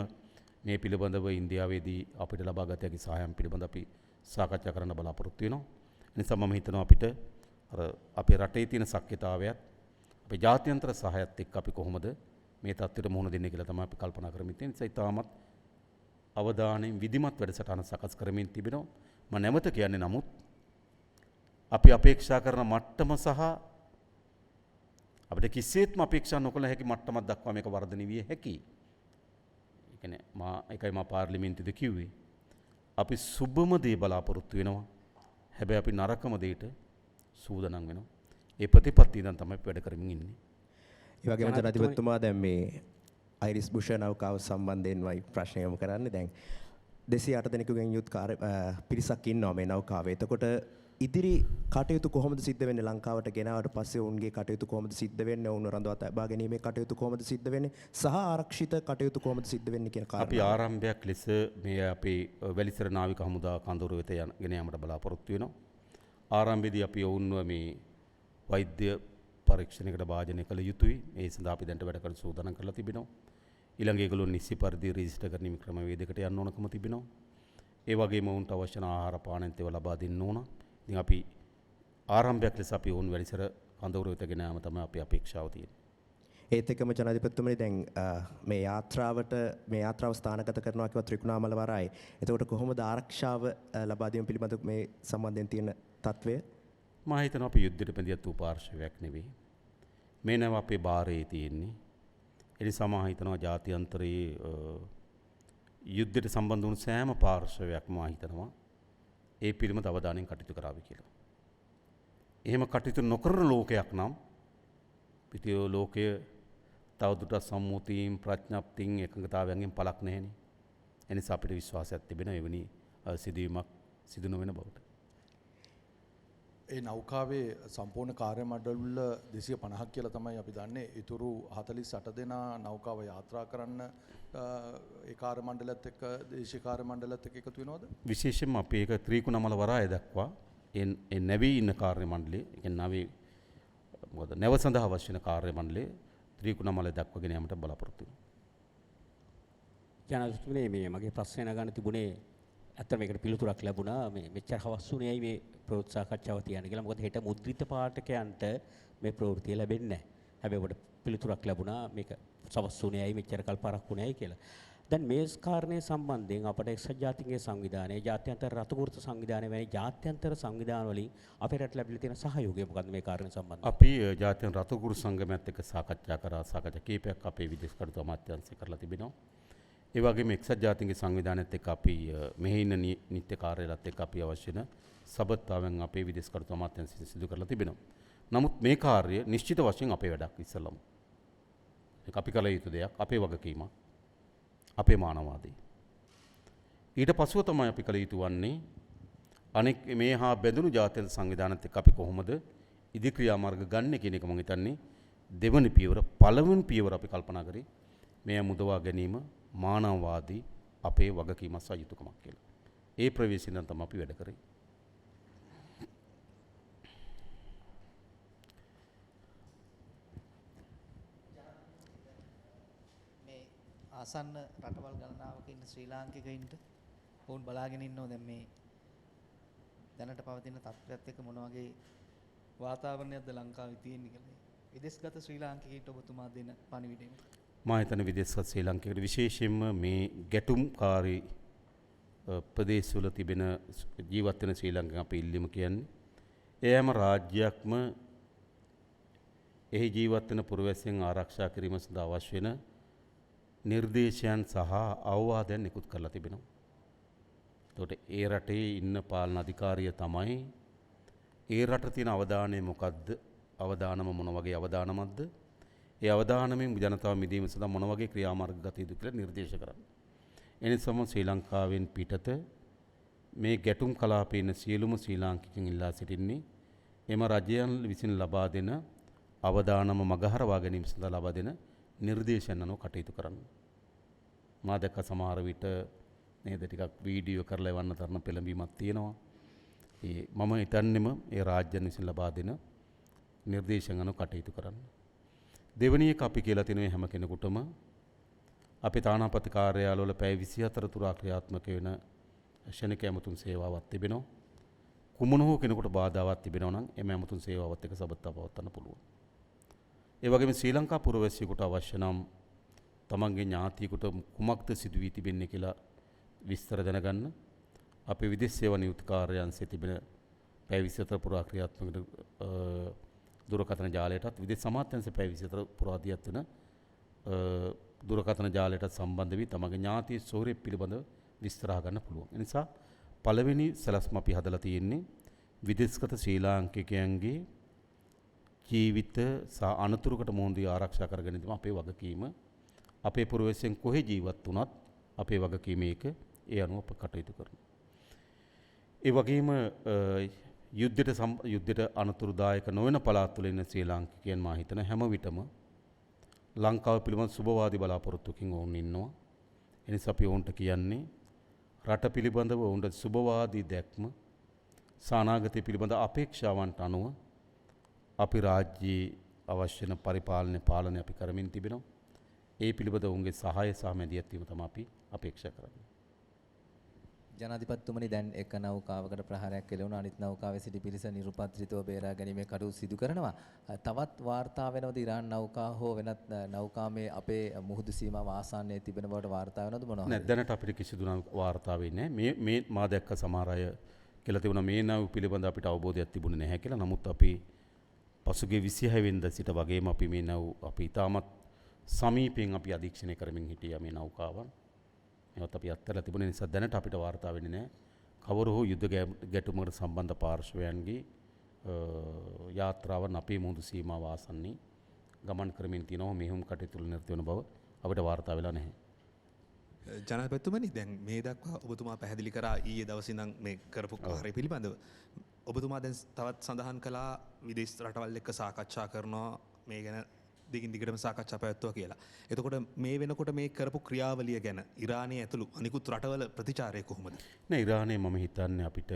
මේ පිළිබඳව ඉන්දියාවේදී අපිට ලබා ගත හැකි සහායම් පිළිබඳ අපි සාකච්ඡා කරන්න බලාපොරොත්තු වෙනවා. ඒ නිසා මම හිතනවා අපිට අර අපේ රටේ තියෙන ශක්්‍යතාවයත් අපේ ජාත්‍යන්තර සහායත් එක්ක අපි කොහොමද මේ තත්ත්වයට මුහුණ දෙන්නේ කියලා තමයි අපි කල්පනා කරමින් තියෙන්නේ. ඒ නිසා ඊටමත් අවධානයෙන් විධිමත් වැඩසටහන සකස් කරමින් තිබෙනවා. මම නැවත කියන්නේ නමුත් අපි අපේක්ෂා කරන මට්ටම සහ අපිට කිසිසේත්ම අපේක්ෂා නොකළ හැකි මට්ටමක් දක්වා මේක වර්ධනය විය හැකියි. ඒ කියන්නේ මා පාර්ලිමේන්තුවේදී කිව්වේ අපි සුබම දේ බලාපොරොත්තු වෙනවා. හැබැයි අපි නරකම දෙයට සූදානම් වෙනවා. ඒ ප්‍රතිපත්තිය ඉදන් තමයි වැඩ කරමින් ඉන්නේ. ඒ වගේම ජනාධිපතිතුමා දැන් මේ අයිරිස් බුෂ නෞකාව සම්බන්ධයෙන්මයි ප්‍රශ්න යොමු කරන්නේ. දැන් 208 දෙනෙකුගෙන් යුත් පිරිසක් ඉන්නවා මේ නෞකාවේ. එතකොට ඉදිරි කටයුතු කොහොමද සිද්ධ වෙන්නේ? ලංකාවට ගෙනාවට පස්සේ ඔවුන්ගේ කටයුතු කොහොමද සිද්ධ වෙන්නේ? ඔවුන් රඳවා තබා ගැනීමේ කටයුතු කොහොමද සිද්ධ වෙන්නේ? සහ ආරක්ෂිත කටයුතු කොහොමද සිද්ධ වෙන්නේ කියන කාරණා. අපි ආරම්භයක් ලෙස මේ අපේ වැලිසර නාවික හමුදා කඳවුර වෙත ගෙන යාමට බලාපොරොත්තු වෙනවා. ආරම්භයේදී අපි ඔවුන්ව මේ වෛද්‍ය පරීක්ෂණයකට භාජනය කළ යුතුයි. ඒ සඳහා අපි දැන්ට වැඩ කර සූදානම් කරලා තිබෙනවා. ඊළඟ ඒගොල්ලෝ නිසි පරිදි රෙජිස්ටර් කරන ක්‍රමවේදයකට යන්න ඕනකම තිබෙනවා. ඒ වගේම ඔවුන්ට අවශ්‍ය ආහාර පානත් ඒවා ලබා දෙන්න ඕන. ඉතින් අපි ආරම්භයක් ලෙස අපි ඔවුන් වැලිසර කඳවුර වෙත ගෙන යාම තමයි අපේ අපේක්ෂාව තියෙන්නේ. ඒත් එක්කම ජනාධිපතිතුමනි දැන් මේ යාත්‍රාව ස්ථානගත කරනවා කිව්වා ත්‍රිකුණාමල වරායි. එතකොට කොහොමද ආරක්ෂාව ලබා දීම පිළිබඳ මේ සම්බන්ධයෙන් තියෙන තත්වය? මම හිතනවා අපි යුද්ධයට බැඳියත් වූ පාර්ශවයක් නෙවෙයි. මේ නම අපේ බාරයේ තියෙන්නේ. ඒ නිසා මම හිතනවා ජාත්‍යන්තරයේ යුද්ධයට සම්බන්ධ වුණු සෑම පාර්ශවයක්ම මම හිතනවා ඒ පිළිබඳ අවධානයෙන් කටයුතු කරાવી කියලා. එහෙම කටයුතු නොකරන ලෝකයක් නම් පිටිය ලෝකය තවදුරටත් සම්මුතියින් ප්‍රඥප්තියින් එකඟතාවයන්ගෙන් පළක් නැහෙනේ. ඒ නිසා අපිට විශ්වාසයක් තිබෙනවා එවැනි සිදුවීමක් සිදු නොවන බවට. ඒ නෞකාවේ සම්පූර්ණ කාර්ය මණ්ඩල 250ක් කියලා තමයි අපි දන්නේ. ඊතුරු 48 දෙනා නෞකාව යාත්‍රා කරන්න ඒ කාර්ය මණ්ඩලයත් එක්ක දේශීය කාර්ය මණ්ඩලයත් එක්ක එකතු වෙනවද? විශේෂයෙන්ම අපි ඒක ත්‍රිකුණාමල වරාය දක්වා ඒ නැවී ඉන්න කාර්ය මණ්ඩලය, ඒ කියන්නේ නැවී මොකද නැව සඳහා අවශ්‍ය වෙන කාර්ය මණ්ඩලය ත්‍රිකුණාමල දක්වාගෙන යාමට බලාපොරොත්තු වෙනවා. ජනාධිපතිතුමනි මේ මගේ ප්‍රශ්නය නගන්න තිබුණේ ඇත්තට මේකට පිළිතුරක් ලැබුණා. මේ මෙච්චර හවස් වුණේයි මේ ප්‍රවෘත්ති සාකච්ඡාව තියන්න කියලා. මොකද හෙට මුද්‍රිත පාඨකයන්ට මේ ප්‍රවෘත්තිය ලැබෙන්නේ නැහැ. හැබැයි ඔබට පිළිතුරක් ලැබුණා මේක සවස් වුණේයි මෙච්චර කල් පාරක් වුණේයි කියලා. දැන් මේ කාරණේ සම්බන්ධයෙන් අපට එක්සත් ජාතීන්ගේ සංවිධානය, ජාත්‍යන්තර රතුගෘත සංවිධානය වැනි ජාත්‍යන්තර සංවිධාන වලින් අපේ රට ලැබිලා තියෙන සහයෝගය මොකක්ද මේ කාරණේ සම්බන්ධයෙන්? අපි ජාත්‍යන්තර රතුගෘත සංගමයත් එක්ක සාකච්ඡා කරා. සාකච්ඡා කීපයක් අපේ විදේශ කටයුතු අමාත්‍යාංශය කරලා තිබෙනවා. ඒ වගේම එක්සත් ජාතීන්ගේ සංවිධානයත් එක්ක අපි මෙහි ඉන්න නිත්‍ය කාර්යාලයත් එක්ක අපි අවශ්‍ය වෙන සබත්තාවෙන් අපේ විදේශ කටයුතු අමාත්‍යාංශය සිදු කරලා තිබෙනවා. නමුත් මේ කාර්යය නිශ්චිත වශයෙන් අපේ වැඩක් ඉස්සෙල්ලම. ඒක අපි කළ යුතු දෙයක්, අපේ වගකීමක්, අපේ මානවාදී. ඊට පසුව තමයි අපි කළ යුතු වන්නේ අනෙක් මේ හා බැඳුණු ජාත්‍යන්තර සංවිධානත් එක්ක අපි කොහොමද ඉදි ක්‍රියාමාර්ග ගන්න කියන එක මම හිතන්නේ දෙවන පියවර. පළවෙනි පියවර අපි කල්පනා කරේ මේ මුදවා ගැනීම මානවවාදී අපේ වගකීමක් සහ යුතුකමක් කියලා. ඒ ප්‍රවේශයෙන් තමයි අපි වැඩ කරේ. මේ ආසන්න රටවල් ගණනාවක ඉන්න ශ්‍රී ලාංකිකයින්ට වුන් බලාගෙන ඉන්නෝ දැන් මේ දැනට පවතින තත්ත්වයක් එක්ක මොන වගේ වාතාවරණයක්ද ලංකාවේ තියෙන්නේ කියලා. විදේශගත ශ්‍රී ලාංකිකයින්ට ඔබතුමා දෙන පණිවිඩය මොකක්ද? මා හිතන විදේශගත ශ්‍රී ලාංකිකයින්ට විශේෂයෙන්ම මේ ගැටුම්කාරී ප්‍රදේශවල තිබෙන ජීවත් වෙන ශ්‍රී ලාංකිකයන් අපි ඉල්ලීම කියන්නේ ඒ හැම රාජ්‍යයක්ම එහි ජීවත් වෙන පුරවැසියන් ආරක්ෂා කිරීම සඳහා අවශ්‍ය වෙන නිර්දේශයන් සහ අවවාදයන් නිකුත් කරලා තිබෙනවා. එතකොට ඒ රටේ ඉන්න පාලන අධිකාරිය තමයි ඒ රට තියෙන අවධානය මොකද්ද? අවධානම මොන වගේ අවධානමක්ද? ඒ අවධානමෙන් ජනතාව මිදීම සඳහා මොන වගේ ක්‍රියාමාර්ග ගත යුතුද කියලා නිර්දේශ කරන්නේ. ඒ නිසාම ශ්‍රී ලංකාවෙන් පිටත මේ ගැටුම් කලාපයේ ඉන්න සියලුම ශ්‍රී ලාංකිකයන් ඉල්ලා සිටින්නේ එම රජයන් විසින් ලබා දෙන අවධානම මගහරවා ගැනීම සඳහා ලබා දෙන නිර්දේශයන් අනුව කටයුතු කරන්න. මා දැක්ක සමහර විට නේද ටිකක් වීඩියෝ කරලා එවන්න තරම් පෙළඹීමක් තියෙනවා. මම හිතන්නේම ඒ රාජ්‍යයන් විසින් ලබා දෙන නිර්දේශයන් අනුව කටයුතු කරන්න. දෙවැනි එක අපි කියලා තියෙන හැම කෙනෙකුටම අපේ තානාපති කාර්යාලවල පැය 24 තුරා ක්‍රියාත්මක වෙන ශනික ඇමතුම් සේවාවක් තිබෙනවා. කුමන හෝ කෙනෙකුට බාධාවක් තිබෙනවා නම් එම ඇමතුම් සේවාවත් එක්ක සබඳතා පවත්වන්න පුළුවන්. ඒ වගේම ශ්‍රී ලංකා පුරවැසියෙකුට අවශ්‍ය නම් තමන්ගේ ඥාතියෙකුට කුමක්ද සිදු වී තිබෙන්නේ කියලා විස්තර දැනගන්න අපේ විදේශ සේවා නියුක්ත කාර්යාංශයේ තිබෙන පැය 24 පුරා ක්‍රියාත්මක දුරකථන ජාලයටත් විදේශ අමාත්‍යාංශ පැය 24 පුරා දියත් වෙන දුරකථන ජාලයටත් සම්බන්ධ වී තමන්ගේ ඥාතිය සෝරිය පිළිබඳව විස්තර අහගන්න පුළුවන්. ඒ නිසා පළවෙනි සැලැස්ම අපි හදලා තියෙන්නේ විදේශගත ශ්‍රී ලාංකිකයන්ගේ ජීවිත සහ අනතුරකට මුහුණ දී ආරක්ෂා කරගෙන ඉදීම අපේ වගකීම. අපේ පුරවැසියන් කොහේ ජීවත් වුණත් අපේ වගකීම ඒක. ඒ අනුව අප කටයුතු කරනවා. ඒ වගේම යුද්ධයට අනතුරුදායක නොවන පළාත්වල ඉන්න ශ්‍රී ලාංකිකයන් මා හිතන හැම විටම ලංකාව පිළිබඳ සුබවාදී බලාපොරොත්තුකින් ඔවුන් ඉන්නවා. ඒ නිසා අපි ඔවුන්ට කියන්නේ රට පිළිබඳව ඔවුන්ට සුබවාදී දැක්ම සානාගතය පිළිබඳ අපේක්ෂාවන්ට අනුව අපි රාජ්‍යයේ අවශ්‍ය වෙන පාලනය අපි කරමින් තිබෙනවා. ඒ පිළිබඳ ඔවුන්ගේ සහාය සහ මැදිහත් වීම තමයි අපි අපේක්ෂා කරන්නේ. ජනාධිපතිතුමනි දැන් එක නෞකාවකට ප්‍රහාරයක් කෙලවුණා අනිත් නෞකාවේ සිටි පිරිස නිරුපද්‍රිතව බේරා ගැනීමේ කටයුතු සිදු කරනවා. තවත් වාර්තා වෙනවද ඉරාන් නෞකා හෝ වෙනත් නෞකාමේ අපේ මුහුදු සීමාව ආසන්නයේ තිබෙන බවට වාර්තා වෙනවද මොනවද? නෑ දැනට අපිට කිසිදු වාර්තා වෙන්නේ නෑ. මේ මා දැක්ක සමහර අය කියලා තිබුණා මේ නෞ පිළිබඳ අපිට අවබෝධයක් තිබුණේ නැහැ කියලා. නමුත් අපි පසුගිය 26 වෙනිදා සිට වගේම අපි මේ නෞ අපි තාමත් සමීපයෙන් අපි අධීක්ෂණය කරමින් හිටියා මේ නෞකාවන්. මේවත් අපි අත්හැරලා තිබුණ නිසා දැනට අපිට වාර්තා වෙන්නේ නැහැ. කවර හෝ යුද්ධ ගැටුමකට සම්බන්ධ පාර්ශවයන්ගේ යාත්‍රාවන් අපේ මුහුදු සීමාව ආසන්නයේ ගමන් කරමින් තියෙනවා. මෙහෙම කටයුතු නිරත වෙන බව අපිට වාර්තා වෙලා නැහැ. ජනාධිපතිතුමනි දැන් මේ දක්වා ඔබතුමා පැහැදිලි කරා ඊයේ දවසේ ඉඳන් මේ කරපු කාර්ය පිළිබඳව. ඔබතුමා දැන් තවත් සඳහන් කළා විදේශ රටවල් එක්ක සාකච්ඡා කරනවා මේ ගැන දිගින් දිගටම සාකච්ඡා පැවැත්වුවා කියලා. එතකොට මේ වෙනකොට මේ කරපු ක්‍රියාවලිය ගැන ඉරානයේ ඇතුළු අනිකුත් රටවල ප්‍රතිචාරය කොහොමද? නෑ ඉරානයේ මම හිතන්නේ අපිට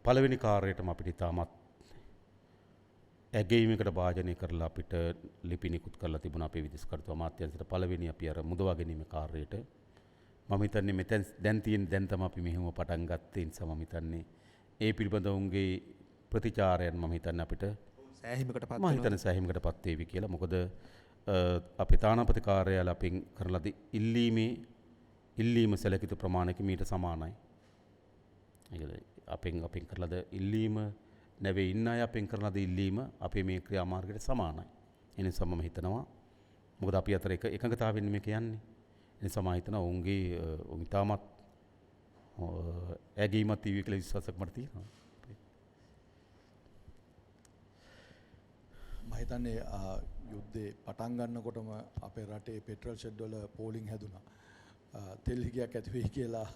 පළවෙනි කාර්යයටම අපිට තාමත් ඇගීමකට භාජනය කරලා අපිට ලිපි නිකුත් කරලා තිබුණා අපේ විදේශ කටයුතු අමාත්‍යාංශයට පළවෙනි අපි අර මුදවා ගැනීම කාර්යයට. මම හිතන්නේ මෙතෙන් දැන් තමයි අපි මෙහෙම පටන් ගත්තේ. නිසා මම හිතන්නේ ඒ පිළිබඳව උන්ගේ ප්‍රතිචාරයන් මම හිතන්නේ අපිට සෑහීමකටපත් වේවි කියලා. මොකද අපේ තානාපති කාර්යාලය අපෙන් කරන ලද ඉල්ලීම සැලකිත ප්‍රමාණයක මීට සමානයි. අපෙන් කරන ලද ඉල්ලීම නැවේ ඉන්න අය අපෙන් කරන ලද ඉල්ලීම අපේ මේ ක්‍රියාමාර්ගයට සමානයි. ඒ නිසා මම හිතනවා මොකද අපි අතර එකඟතාවයෙන් මේ කියන්නේ. ඒ නිසා මම හිතනවා උන්ගේ ඉතාමත් ඇගීමක් තියෙවි කියලා විශ්වාසයක් මට තියෙනවා. මම හිතන්නේ යුද්ධේ පටන් ගන්නකොටම අපේ රටේ පෙට්‍රල් ෂෙඩ් වල පෝලිං හැදුනා. තෙල් හිගයක් ඇති වෙයි කියලා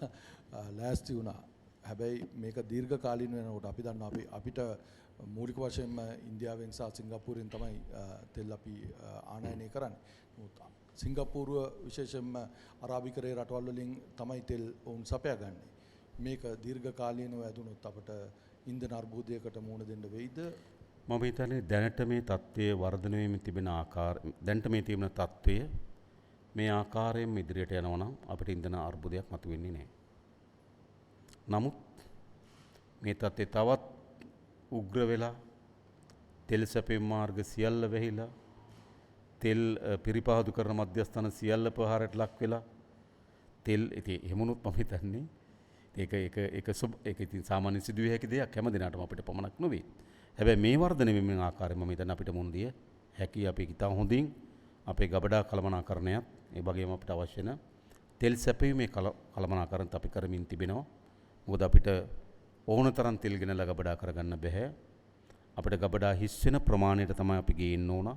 ලෑස්ති වුණා. හැබැයි මේක දීර්ඝ කාලීන වෙනකොට අපි දන්නවා අපිට මූලික වශයෙන්ම ඉන්දියාවෙන් සහ සිංගප්පූරුවෙන් තමයි තෙල් අපි ආනයනය කරන්නේ. සිංගප්පූරුව විශේෂයෙන්ම අරාබිකරේ රටවල් වලින් තමයි තෙල් වුන් සපයාගන්නේ. මේක දීර්ඝ කාලීනව ඇදුනොත් අපිට ඉන්ධන අර්බුදයකට මුහුණ දෙන්න වෙයිද? මම හිතන්නේ දැනට මේ තත්ත්වය වර්ධනය වෙමින් තිබෙන දැනට මේ තිබෙන තත්ත්වය මේ ආකාරයෙන් ඉදිරියට යනවා නම් අපිට ඉන්ධන අර්බුදයක් මතුවෙන්නේ නැහැ. නමුත් මේ තත්ත්වය තවත් උග්‍ර වෙලා තෙල් සැපීම් මාර්ග සියල්ල වැහිලා තෙල් පිරිපහදු කරන මධ්‍යස්ථාන සියල්ල ප්‍රහාරයට ලක් වෙලා තෙල් ඉතින් එහෙමනොත් මම හිතන්නේ ඒක ඉතින් සාමාන්‍ය සිදුවිය හැකි දෙයක් හැම දිනකටම අපිට පමණක් නෙවෙයි. හැබැයි මේ වර්ධනය වෙන ආකාරයෙන් මම හිතන්නේ අපිට මුන් දිය හැකි අපි ඉතා හොඳින් අපේ ගබඩා කළමනාකරණයත් ඒ වගේම අපිට අවශ්‍ය වෙන තෙල් සැපයීමේ කළමනාකරණත් අපි කරමින් තිබෙනවා. මොකද අපිට ඕන තරම් තෙල් ගෙනලා ගබඩා කරගන්න බෑ. අපිට ගබඩා හිස් වෙන ප්‍රමාණයට තමයි අපි ගේන්න ඕන.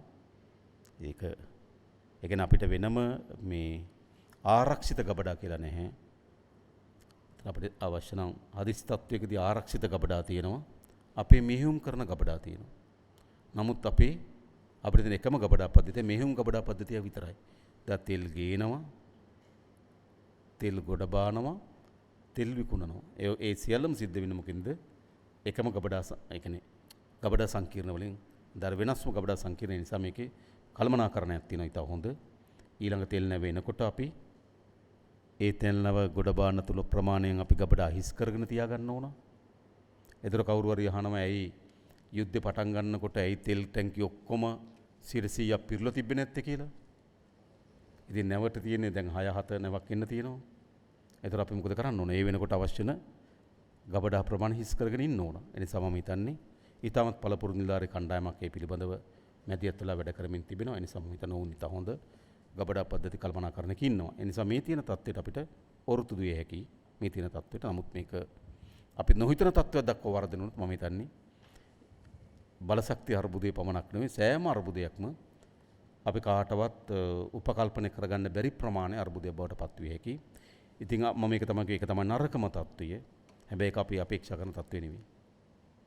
ඒක ඒ කියන්නේ අපිට වෙනම මේ ආරක්ෂිත ගබඩා කියලා නැහැ. අපිට අවශ්‍ය නම් හදිසි තත්වයකදී ආරක්ෂිත ගබඩා තියෙනවා. අපේ මෙහෙයුම් කරන ගබඩා තියෙනවා. නමුත් අපිට තියෙන එකම ගබඩා පද්ධතිය මෙහෙයුම් ගබඩා පද්ධතිය විතරයි. දැන් තෙල් ගේනවා, තෙල් ගොඩ බානවා, තෙල් විකුණනවා. ඒ සියල්ලම සිද්ධ වෙන්නේ මොකින්ද? එකම ගබඩා ඒ කියන්නේ ගබඩා සංකීර්ණ වලින් දර වෙනස්ම ගබඩා සංකීර්ණ නිසා මේකේ කළමනාකරණයක් තියෙනවා. ඊට හොඳ ඊළඟ තෙල් නැව එනකොට අපි ඒ තෙල් නැව ගොඩ බාන තුල ප්‍රමාණයෙන් අපි ගබඩා හිස් කරගෙන තියාගන්න ඕන. ඒතර කවුරු හරි අහනවා ඇයි යුද්ධේ පටන් ගන්නකොට ඇයි තෙල් ටැංකිය ඔක්කොම 100ක් පිරලා තිබ්බේ නැත්තේ කියලා. ඉතින් නැවට තියෙන්නේ දැන් 6-7 නැවක් ඉන්න තියෙනවා. ඒතර අපි මොකද කරන්න ඕන? ඒ වෙනකොට අවශ්‍ය වෙන ගබඩා ප්‍රමාණය හිස් කරගෙන ඉන්න ඕන. ඒ නිසා මම හිතන්නේ ඊටමත් පළපුරුදු නිලධාරී කණ්ඩායමක් ඒ පිළිබඳව මැදිහත් වෙලා වැඩ කරමින් තිබෙනවා. ඒ නිසා මම හිතනවා උන් ඉතා හොඳ ගබඩා පද්ධති කල්පනාකරණයක ඉන්නවා. ඒ නිසා මේ තියෙන තත්ත්වයට අපිට ඔරොත්තු දිය හැකි මේ තියෙන තත්ත්වයට. නමුත් මේක අපි නොහිතන තත්ත්වයක් දක්වා වර්ධනය වුණොත් මම හිතන්නේ බලශක්ති අර්බුදයේ පමණක් නෙවෙයි සෑම අර්බුදයක්ම අපි කාටවත් උපකල්පනය කරගන්න බැරි ප්‍රමාණය අර්බුදයක් බවට පත්විය හැකි. ඉතින් මම මේක තමයි නරකම තත්ත්වය. හැබැයි ඒක අපි අපේක්ෂා කරන තත්ත්වෙ නෙවෙයි.